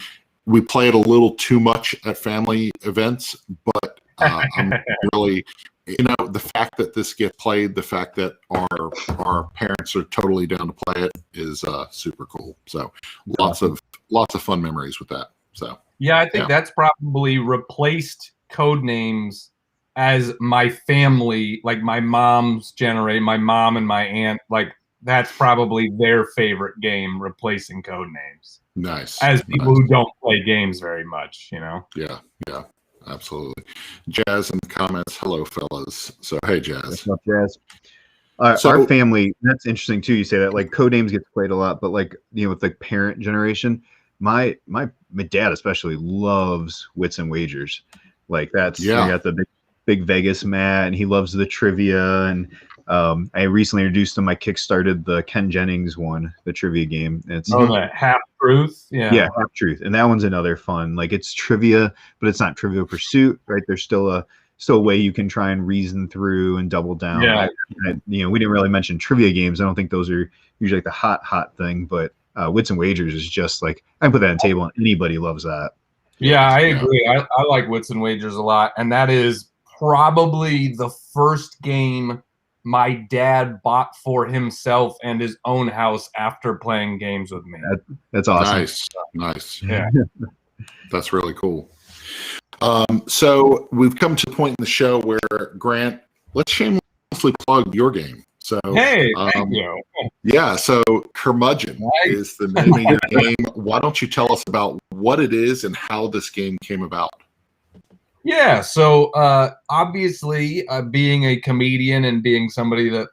We play it a little too much at family events, but I'm really, the fact that this gets played, the fact that our parents are totally down to play it is super cool. So lots of fun memories with that. So yeah, I think that's probably replaced Codenames as my family, like my mom's generation, my mom and my aunt, like that's probably their favorite game, replacing Codenames. Nice. As people who don't play games very much, Yeah, absolutely. Jazz in the comments. Hello, fellas. So, hey, Jazz. What's up, Jazz? Our family, that's interesting, too. You say that, like, Codenames gets played a lot, but, like, with the parent generation, my dad especially loves Wits and Wagers. Like, that's, you got the big Vegas mat, and he loves the trivia, and I recently introduced him. I kickstarted the Ken Jennings one, the trivia game. It's that Half Truth, yeah, Half Truth, and that one's another fun. Like it's trivia, but it's not Trivial Pursuit, right? There's still a way you can try and reason through and double down. Yeah, we didn't really mention trivia games. I don't think those are usually like the hot thing, but Wits and Wagers is just like I can put that on the table, and anybody loves that. Yeah, I agree. I like Wits and Wagers a lot, and that is probably the first game my dad bought for himself and his own house after playing games with me. That's awesome. Nice. Yeah. That's really cool. So we've come to the point in the show where, Grant, let's shamelessly plug your game. So hey, thank you. Yeah, so Curmudgeon is the name of your game. Why don't you tell us about what it is and how this game came about? Yeah, so obviously being a comedian and being somebody that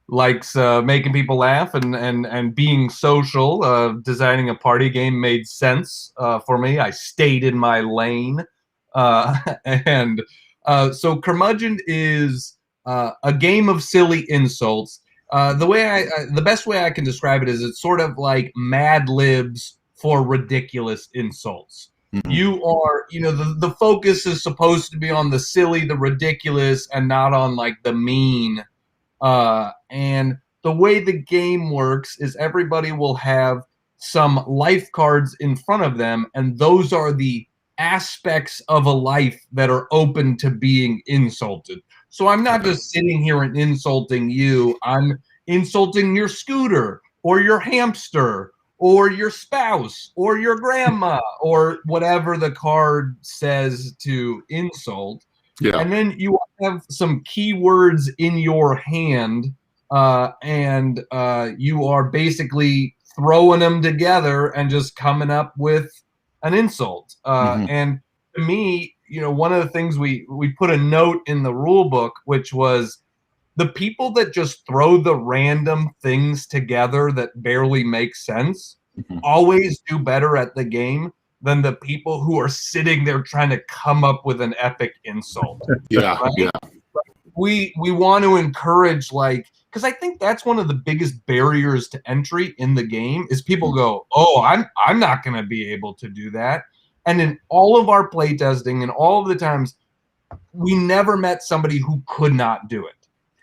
likes making people laugh and being social, designing a party game made sense for me. I stayed in my lane. And so Curmudgeon is a game of silly insults. The best way I can describe it is it's sort of like Mad Libs for ridiculous insults. You are, the focus is supposed to be on the silly, the ridiculous, and not on like the mean. And the way the game works is everybody will have some life cards in front of them, and those are the aspects of a life that are open to being insulted. So I'm not just sitting here and insulting you. I'm insulting your scooter or your hamster or your spouse or your grandma or whatever the card says to insult. Yeah. And then you have some keywords in your hand, and you are basically throwing them together and just coming up with an insult. And to me, one of the things we put a note in the rule book, which was the people that just throw the random things together that barely make sense always do better at the game than the people who are sitting there trying to come up with an epic insult. Yeah, right? yeah. We want to encourage, because I think that's one of the biggest barriers to entry in the game is people go, oh, I'm not going to be able to do that. And in all of our playtesting and all of the times, we never met somebody who could not do it.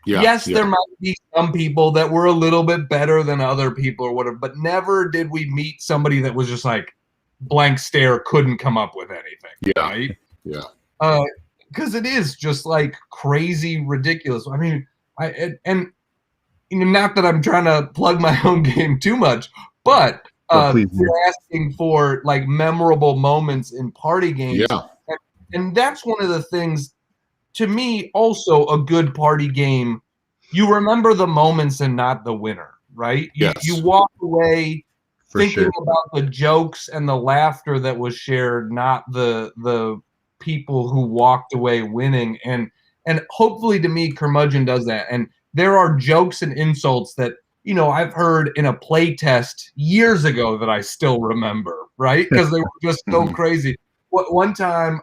Yeah, yes, yeah. there might be some people that were a little bit better than other people or whatever, but never did we meet somebody that was just like blank stare, couldn't come up with anything. Yeah, right? yeah. Because it is just like crazy ridiculous. I mean, not that I'm trying to plug my own game too much, but you're asking for like memorable moments in party games. Yeah. And that's one of the things, to me, also a good party game. You remember the moments and not the winner, right? You walk away thinking about the jokes and the laughter that was shared, not the people who walked away winning. And hopefully, to me, Curmudgeon does that. And there are jokes and insults that I've heard in a play test years ago that I still remember, right? Because they were just so crazy. One time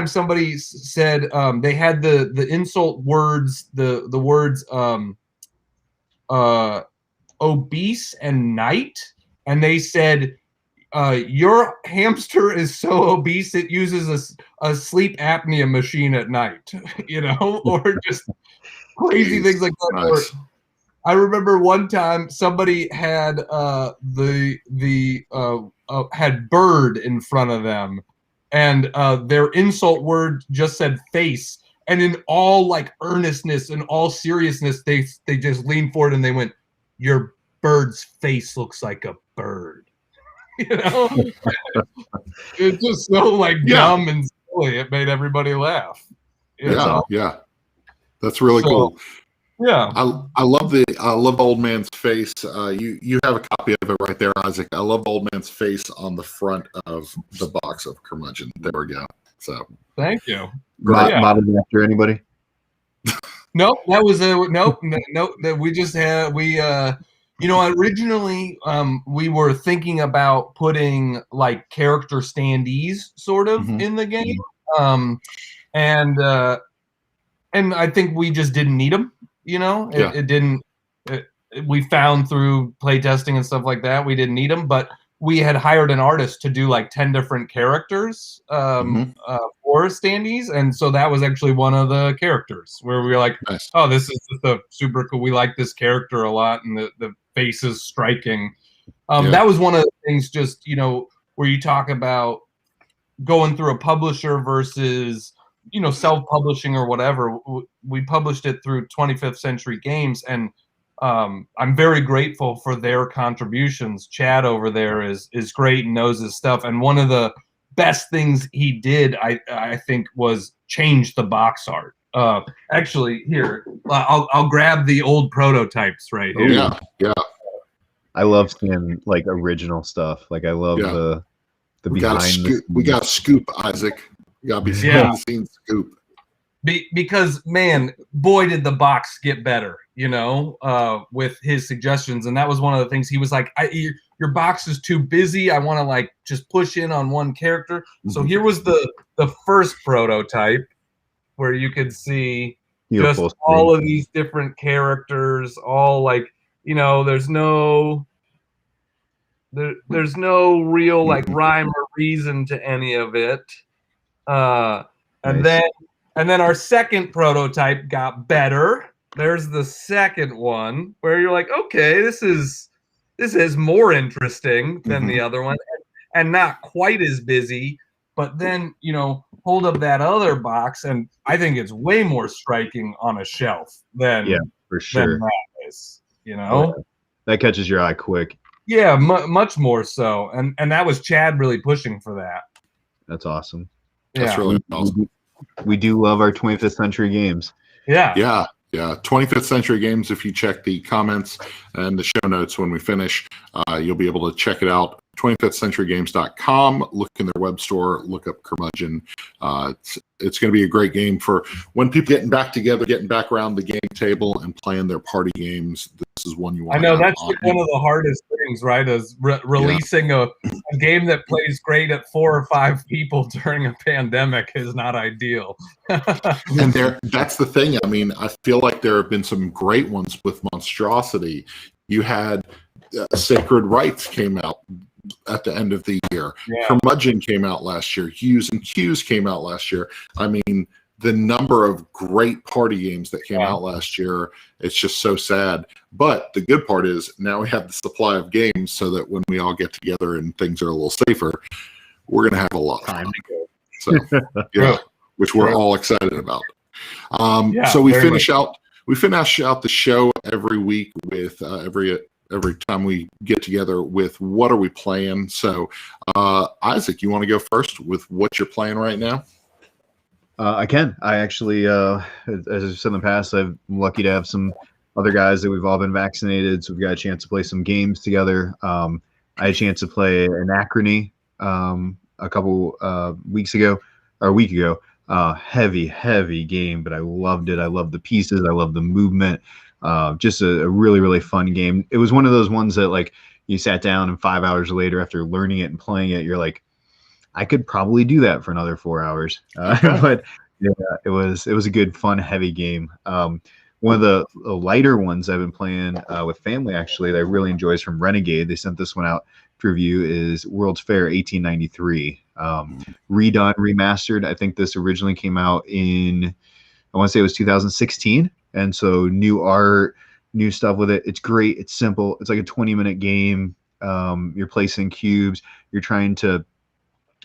somebody said they had the insult words, the words obese and night, and they said your hamster is so obese it uses a sleep apnea machine at night, or just crazy things like that. Nice. I remember one time somebody had had bird in front of them, and their insult word just said face, and in all like earnestness and all seriousness, they just leaned forward and they went, "Your bird's face looks like a bird." It's just so like dumb and silly. It made everybody laugh. Yeah. That's really cool. Yeah, I love the old man's face. You have a copy of it right there, Isaac. I love the old man's face on the front of the box of Curmudgeon. There we go. So thank you. Modeled after anybody? Nope, that was nope. That we just had originally we were thinking about putting like character standees sort of in the game, and I think we just didn't need them. It didn't. We found through playtesting and stuff like that we didn't need them, but we had hired an artist to do like 10 different characters for standees, and so that was actually one of the characters where we were like, nice. "Oh, this is just a super cool. We like this character a lot, and the face is striking." That was one of the things, just where you talk about going through a publisher versus self-publishing or whatever. We published it through 25th Century Games, and I'm very grateful for their contributions. Chad over there is great and knows his stuff. And one of the best things he did, I think, was change the box art. Actually, here I'll grab the old prototypes right here. Yeah. I love seeing like original stuff. Like I love the behind. We got to scoop, Isaac. You got to be behind the scenes scoop. Because man, boy, did the box get better, with his suggestions. And that was one of the things he was like, your box is too busy. I want to like just push in on one character. So here was the first prototype where you could see just all of these different characters, all like, there's no real like rhyme or reason to any of it. And then our second prototype got better. There's the second one where you're like, okay, this is more interesting than the other one, and not quite as busy, but then, hold up that other box, and I think it's way more striking on a shelf than for sure. that is, That catches your eye quick. Yeah, much more so, and that was Chad really pushing for that. That's awesome. That's really awesome. We do love our 25th century games. Yeah. 25th century games. If you check the comments and the show notes when we finish, you'll be able to check it out. 25thcenturygames.com. Look in their web store. Look up Curmudgeon. It's going to be a great game for when people getting back together, getting back around the game table and playing their party games. This is one you want. I know that's one of the hardest things, right? Is releasing a game that plays great at 4 or 5 people during a pandemic is not ideal. And that's the thing. I mean, I feel like there have been some great ones with Monstrosity. You had Sacred Rites came out at the end of the year. Yeah. Curmudgeon came out last year. Hues and Cues came out last year. I mean, the number of great party games that came out last year, it's just so sad. But the good part is now we have the supply of games so that when we all get together and things are a little safer, we're going to have a lot of time. So, which we're all excited about. So we finish out the show every week with every time we get together with what are we playing. So Isaac, you want to go first with what you're playing right now? I can. I actually, as I've said in the past, I'm lucky to have some other guys that we've all been vaccinated, so we've got a chance to play some games together. I had a chance to play Anachrony a couple weeks ago, or a week ago. Heavy game, but I loved it. I loved the pieces. I loved the movement. Just a really, really fun game. It was one of those ones that, like, you sat down and 5 hours later after learning it and playing it, you're like, I could probably do that for another 4 hours. But yeah, it was a good, fun, heavy game. One of the lighter ones I've been playing with family, actually, that I really enjoy is from Renegade. They sent this one out to review, is World's Fair 1893. Redone, remastered. I think this originally came out in, I want to say it was 2016. And so new art, new stuff with it. It's great. It's simple. It's like a 20-minute game. You're placing cubes. You're trying to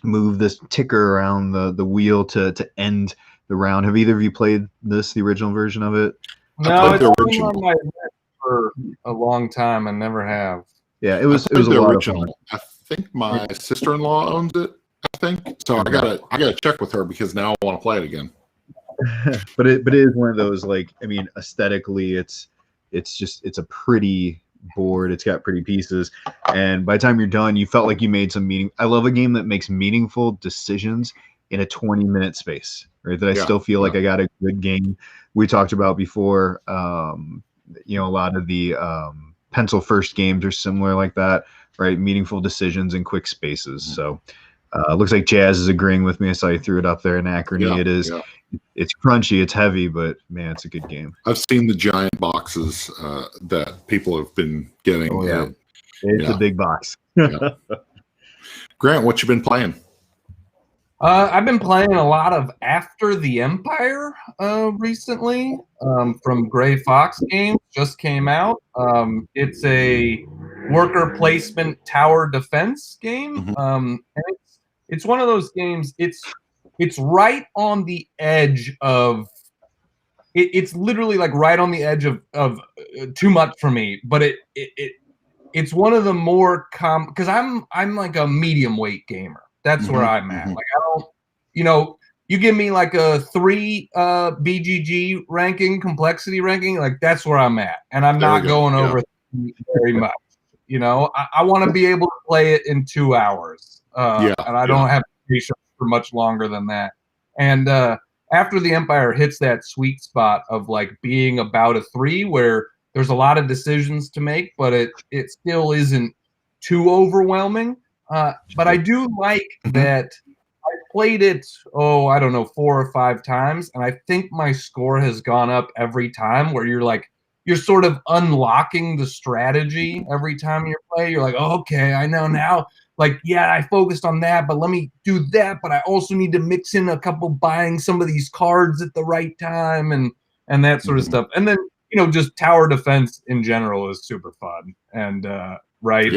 move this ticker around the wheel to end the round. Have either of you played the original version of it? No, it's been on my list for a long time and never have. Yeah, it was a lot of fun. I think my sister-in-law owns it. I think so. I gotta check with her because now I want to play it again. but it is one of those, like, I mean, aesthetically, it's a pretty board. It's got pretty pieces, and by the time you're done, you felt like you made some meaning. I love a game that makes meaningful decisions in a 20-minute space, right? That I still feel like I got a good game. We talked about before, a lot of the pencil first games are similar like that, right? Meaningful decisions in quick spaces. So looks like Jazz is agreeing with me. I saw you threw it up there in Anachrony. It is. Yeah. It's crunchy, it's heavy, but man, it's a good game. I've seen the giant boxes that people have been getting. Oh, yeah. It's a big box. Grant, what you been playing? I've been playing a lot of After the Empire recently from Gray Fox Games. Just came out. It's a worker placement tower defense game. And it's one of those games. It's right on the edge of. It's literally like right on the edge of too much for me. But it's one of the more because I'm like a medium weight gamer. That's where I'm at. Like I don't, you give me like a 3 BGG ranking, complexity ranking, like that's where I'm at, and I'm not going over very much. I want to be able to play it in 2 hours, and I don't have patience for much longer than that. And After the Empire hits that sweet spot of like being about a 3, where there's a lot of decisions to make, but it still isn't too overwhelming. But I do like that I played it, 4 or 5 times, and I think my score has gone up every time, where you're sort of unlocking the strategy every time you play. You're like, oh, okay, I know now. Like, yeah, I focused on that, but let me do that. But I also need to mix in a couple buying some of these cards at the right time and that sort of stuff. And then, just tower defense in general is super fun. And, right.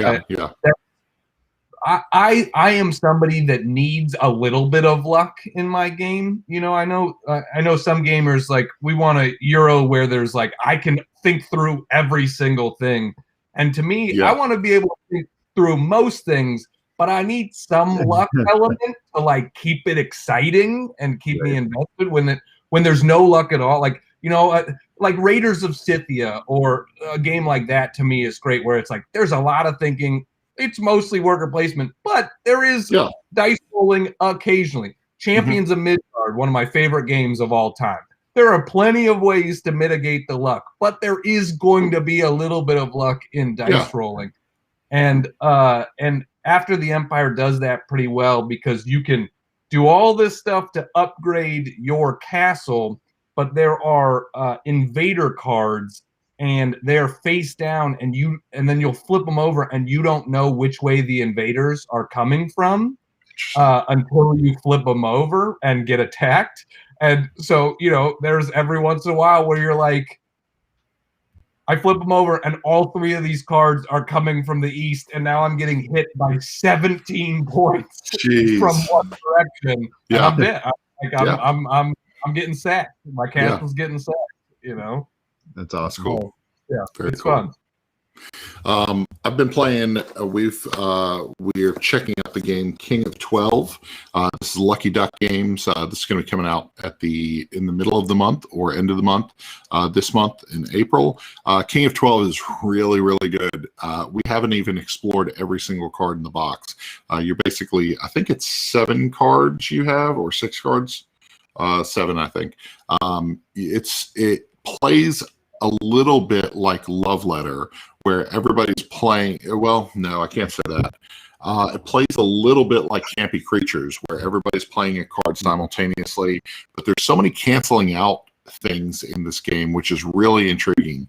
I am somebody that needs a little bit of luck in my game. You know, I know some gamers like we want a Euro where there's like I can think through every single thing, and to me, I want to be able to think through most things, but I need some luck element to like keep it exciting and keep me invested when there's no luck at all. Like like Raiders of Scythia or a game like that to me is great, where it's like there's a lot of thinking. It's mostly worker placement, but there is dice rolling occasionally. Champions of Midgard, one of my favorite games of all time. There are plenty of ways to mitigate the luck, but there is going to be a little bit of luck in dice rolling. And after the Empire does that pretty well, because you can do all this stuff to upgrade your castle, but there are invader cards, and they're face down, and then you'll flip them over, and you don't know which way the invaders are coming from until you flip them over and get attacked. And so, there's every once in a while where you're like, I flip them over, and all three of these cards are coming from the east, and now I'm getting hit by 17 points from one direction. Yeah. And I'm getting sacked. My castle's getting sacked. That's awesome. Cool. Yeah, very it's cool. fun. I've been playing. We're checking out the game King of 12. This is Lucky Duck Games. This is going to be coming out in the middle of the month or end of the month. This month in April. King of 12 is really, really good. We haven't even explored every single card in the box. You're basically, I think it's 7 cards you have, or 6 cards. 7, I think. It plays a little bit like Love Letter, where everybody's playing. Well, no, I can't say that. It plays a little bit like Campy Creatures, where everybody's playing a card simultaneously, but there's so many canceling out things in this game, which is really intriguing.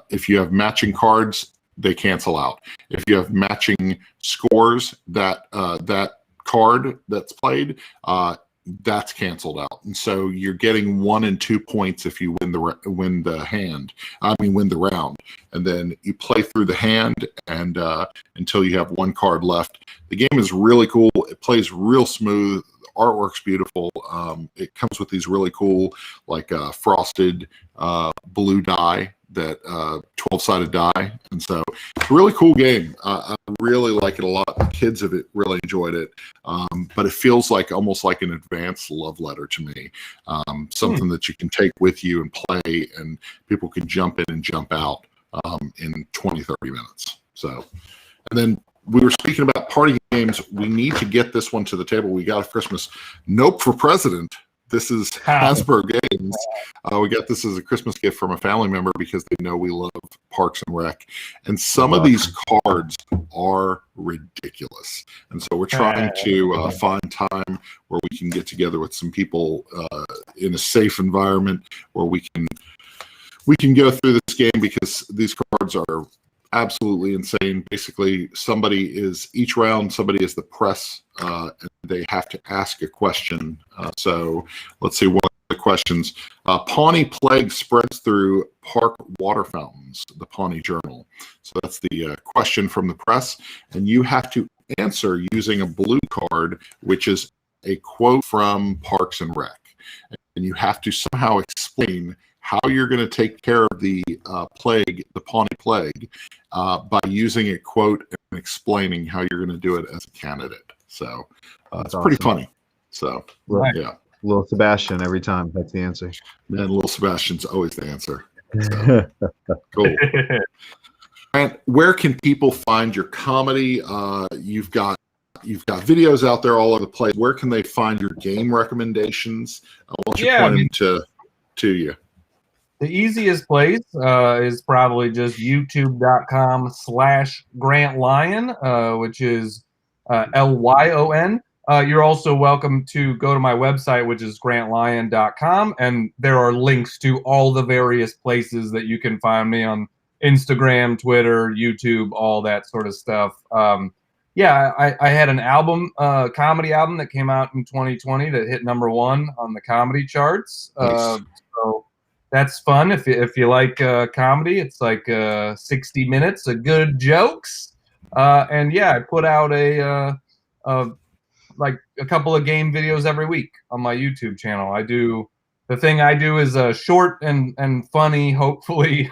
If you have matching cards, they cancel out. If you have matching scores, that card that's played, that's canceled out, and so you're getting 1 and 2 points if you win the round, and then you play through the hand and until you have 1 card left. The game is really cool. It plays real smooth. The artwork's beautiful. It comes with these really cool, like frosted blue die, that 12-sided die, and so it's a really cool game. I really like it a lot. The kids have really enjoyed it, but it feels like almost like an advanced Love Letter to me. Something that you can take with you and play, and people can jump in and jump out in 20-30 minutes. So, and then we were speaking about party games. We need to get this one to the table. We got a Christmas Nope for President. This is Hasbro Games. We got this as a Christmas gift from a family member because they know we love Parks and Rec. And some of these cards are ridiculous. And so we're trying to find time where we can get together with some people in a safe environment where we can go through this game, because these cards are absolutely insane. Basically, each round, somebody is the press, and they have to ask a question. So let's see what the questions. Pawnee plague spreads through park water fountains, the Pawnee Journal. So that's the question from the press, and you have to answer using a blue card, which is a quote from Parks and Rec. And you have to somehow explain how you're going to take care of the plague, the Pawnee plague, by using a quote and explaining how you're going to do it as a candidate. So it's pretty funny. So, yeah. Little Sebastian every time. That's the answer. Man, Little Sebastian's always the answer. So, cool. And where can people find your comedy? You've got videos out there all over the place. Where can they find your game recommendations? I want you to point them to you. The easiest place is probably just youtube.com/Grant Lyon, which is Lyon. You're also welcome to go to my website, which is grantlyon.com, and there are links to all the various places that you can find me on Instagram, Twitter, YouTube, all that sort of stuff. I had an album, comedy album that came out in 2020 that hit #1 on the comedy charts. Nice. So that's fun. If you like comedy, it's like 60 minutes of good jokes. And yeah, I put out like a couple of game videos every week on my YouTube channel. The thing I do is a short and funny, hopefully,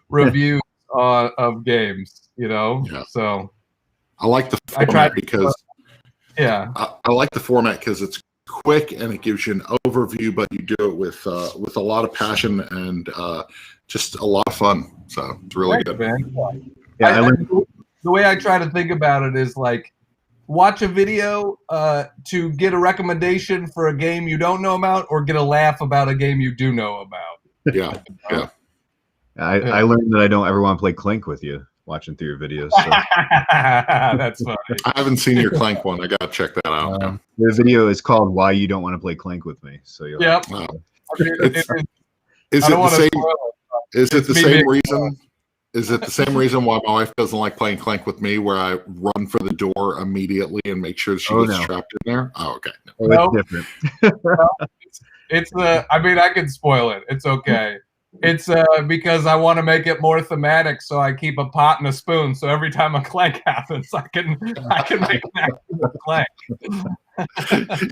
review of games. Yeah. So I like the I try format to, because yeah. I like the format because it's quick and it gives you an overview, but you do it with a lot of passion and just a lot of fun. So it's really Thanks, good. man. Yeah, I learned. The way I try to think about it is like, watch a video to get a recommendation for a game you don't know about, or get a laugh about a game you do know about. Yeah, yeah. I learned that I don't ever want to play Clink with you watching through your videos. So. That's funny. I haven't seen your Clank one. I gotta check that out. The video is called "Why You Don't Want to Play Clink with Me." So you'll Yep. Wow. Is it the same reason? Is it the same reason why my wife doesn't like playing Clank with me, where I run for the door immediately and make sure she gets trapped in there? Oh, okay. It's different. It's I mean, I can spoil it. It's okay. It's because I want to make it more thematic, so I keep a pot and a spoon. So every time a clank happens, I can make an actual clank.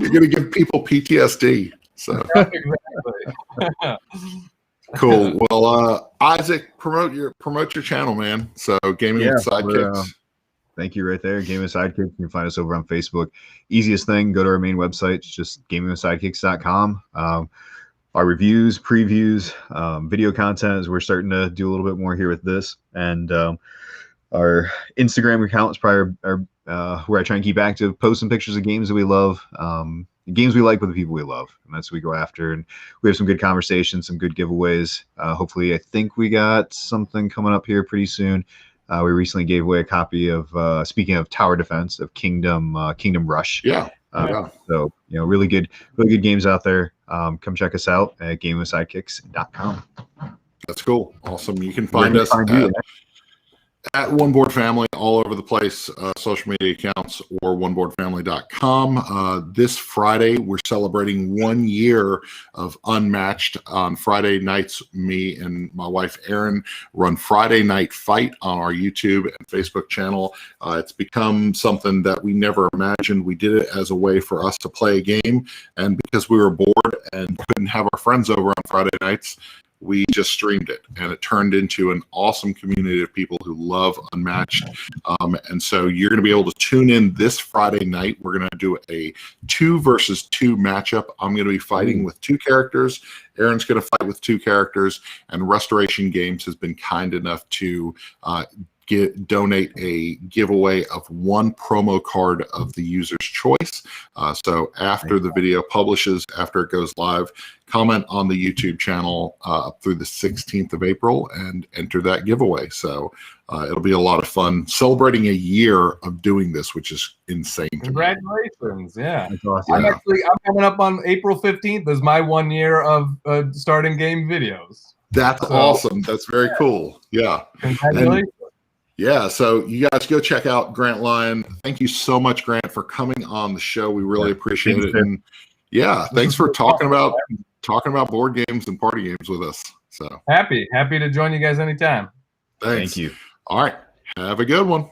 You're gonna give people PTSD. So Exactly. cool. Well, Isaac, promote your channel, man. So Gaming with Sidekicks. Thank you right there. Gaming with Sidekicks. You can find us over on Facebook. Easiest thing, go to our main website. It's just gamingwithsidekicks.com. Our reviews, previews, video content, as we're starting to do a little bit more here with this. And our Instagram account is probably where I try and keep active, posting pictures of games that we love, games we like with the people we love. And that's what we go after. And we have some good conversations, some good giveaways. Hopefully, I think we got something coming up here pretty soon. We recently gave away a copy of, speaking of tower defense, of Kingdom Rush. Yeah. So, really good games out there. Come check us out at gamingwithsidekicks.com. That's cool. Awesome. You can find us at One Board Family all over the place, social media accounts, or oneboardfamily.com. This Friday, we're celebrating 1 year of Unmatched. On Friday nights, me and my wife, Erin, run Friday Night Fight on our YouTube and Facebook channel. It's become something that we never imagined. We did it as a way for us to play a game, and because we were bored and couldn't have our friends over on Friday nights, we just streamed it, and it turned into an awesome community of people who love Unmatched. And so you're going to be able to tune in this Friday night. We're going to do a 2 versus 2 matchup. I'm going to be fighting with 2 characters. Aaron's going to fight with 2 characters, and Restoration Games has been kind enough to donate a giveaway of 1 promo card of the user's choice. So after the video publishes, after it goes live, comment on the YouTube channel up through the 16th of April and enter that giveaway. So it'll be a lot of fun celebrating a year of doing this, which is insane. Congratulations. Yeah. That's awesome. I'm coming up on April 15th as my 1 year of starting game videos. That's awesome. That's very cool. Yeah. Congratulations. Yeah, so you guys go check out Grant Lyon. Thank you so much, Grant, for coming on the show. We really appreciate it. And yeah, thanks for talking about board games and party games with us. So happy to join you guys anytime. Thanks. Thank you. All right. Have a good one.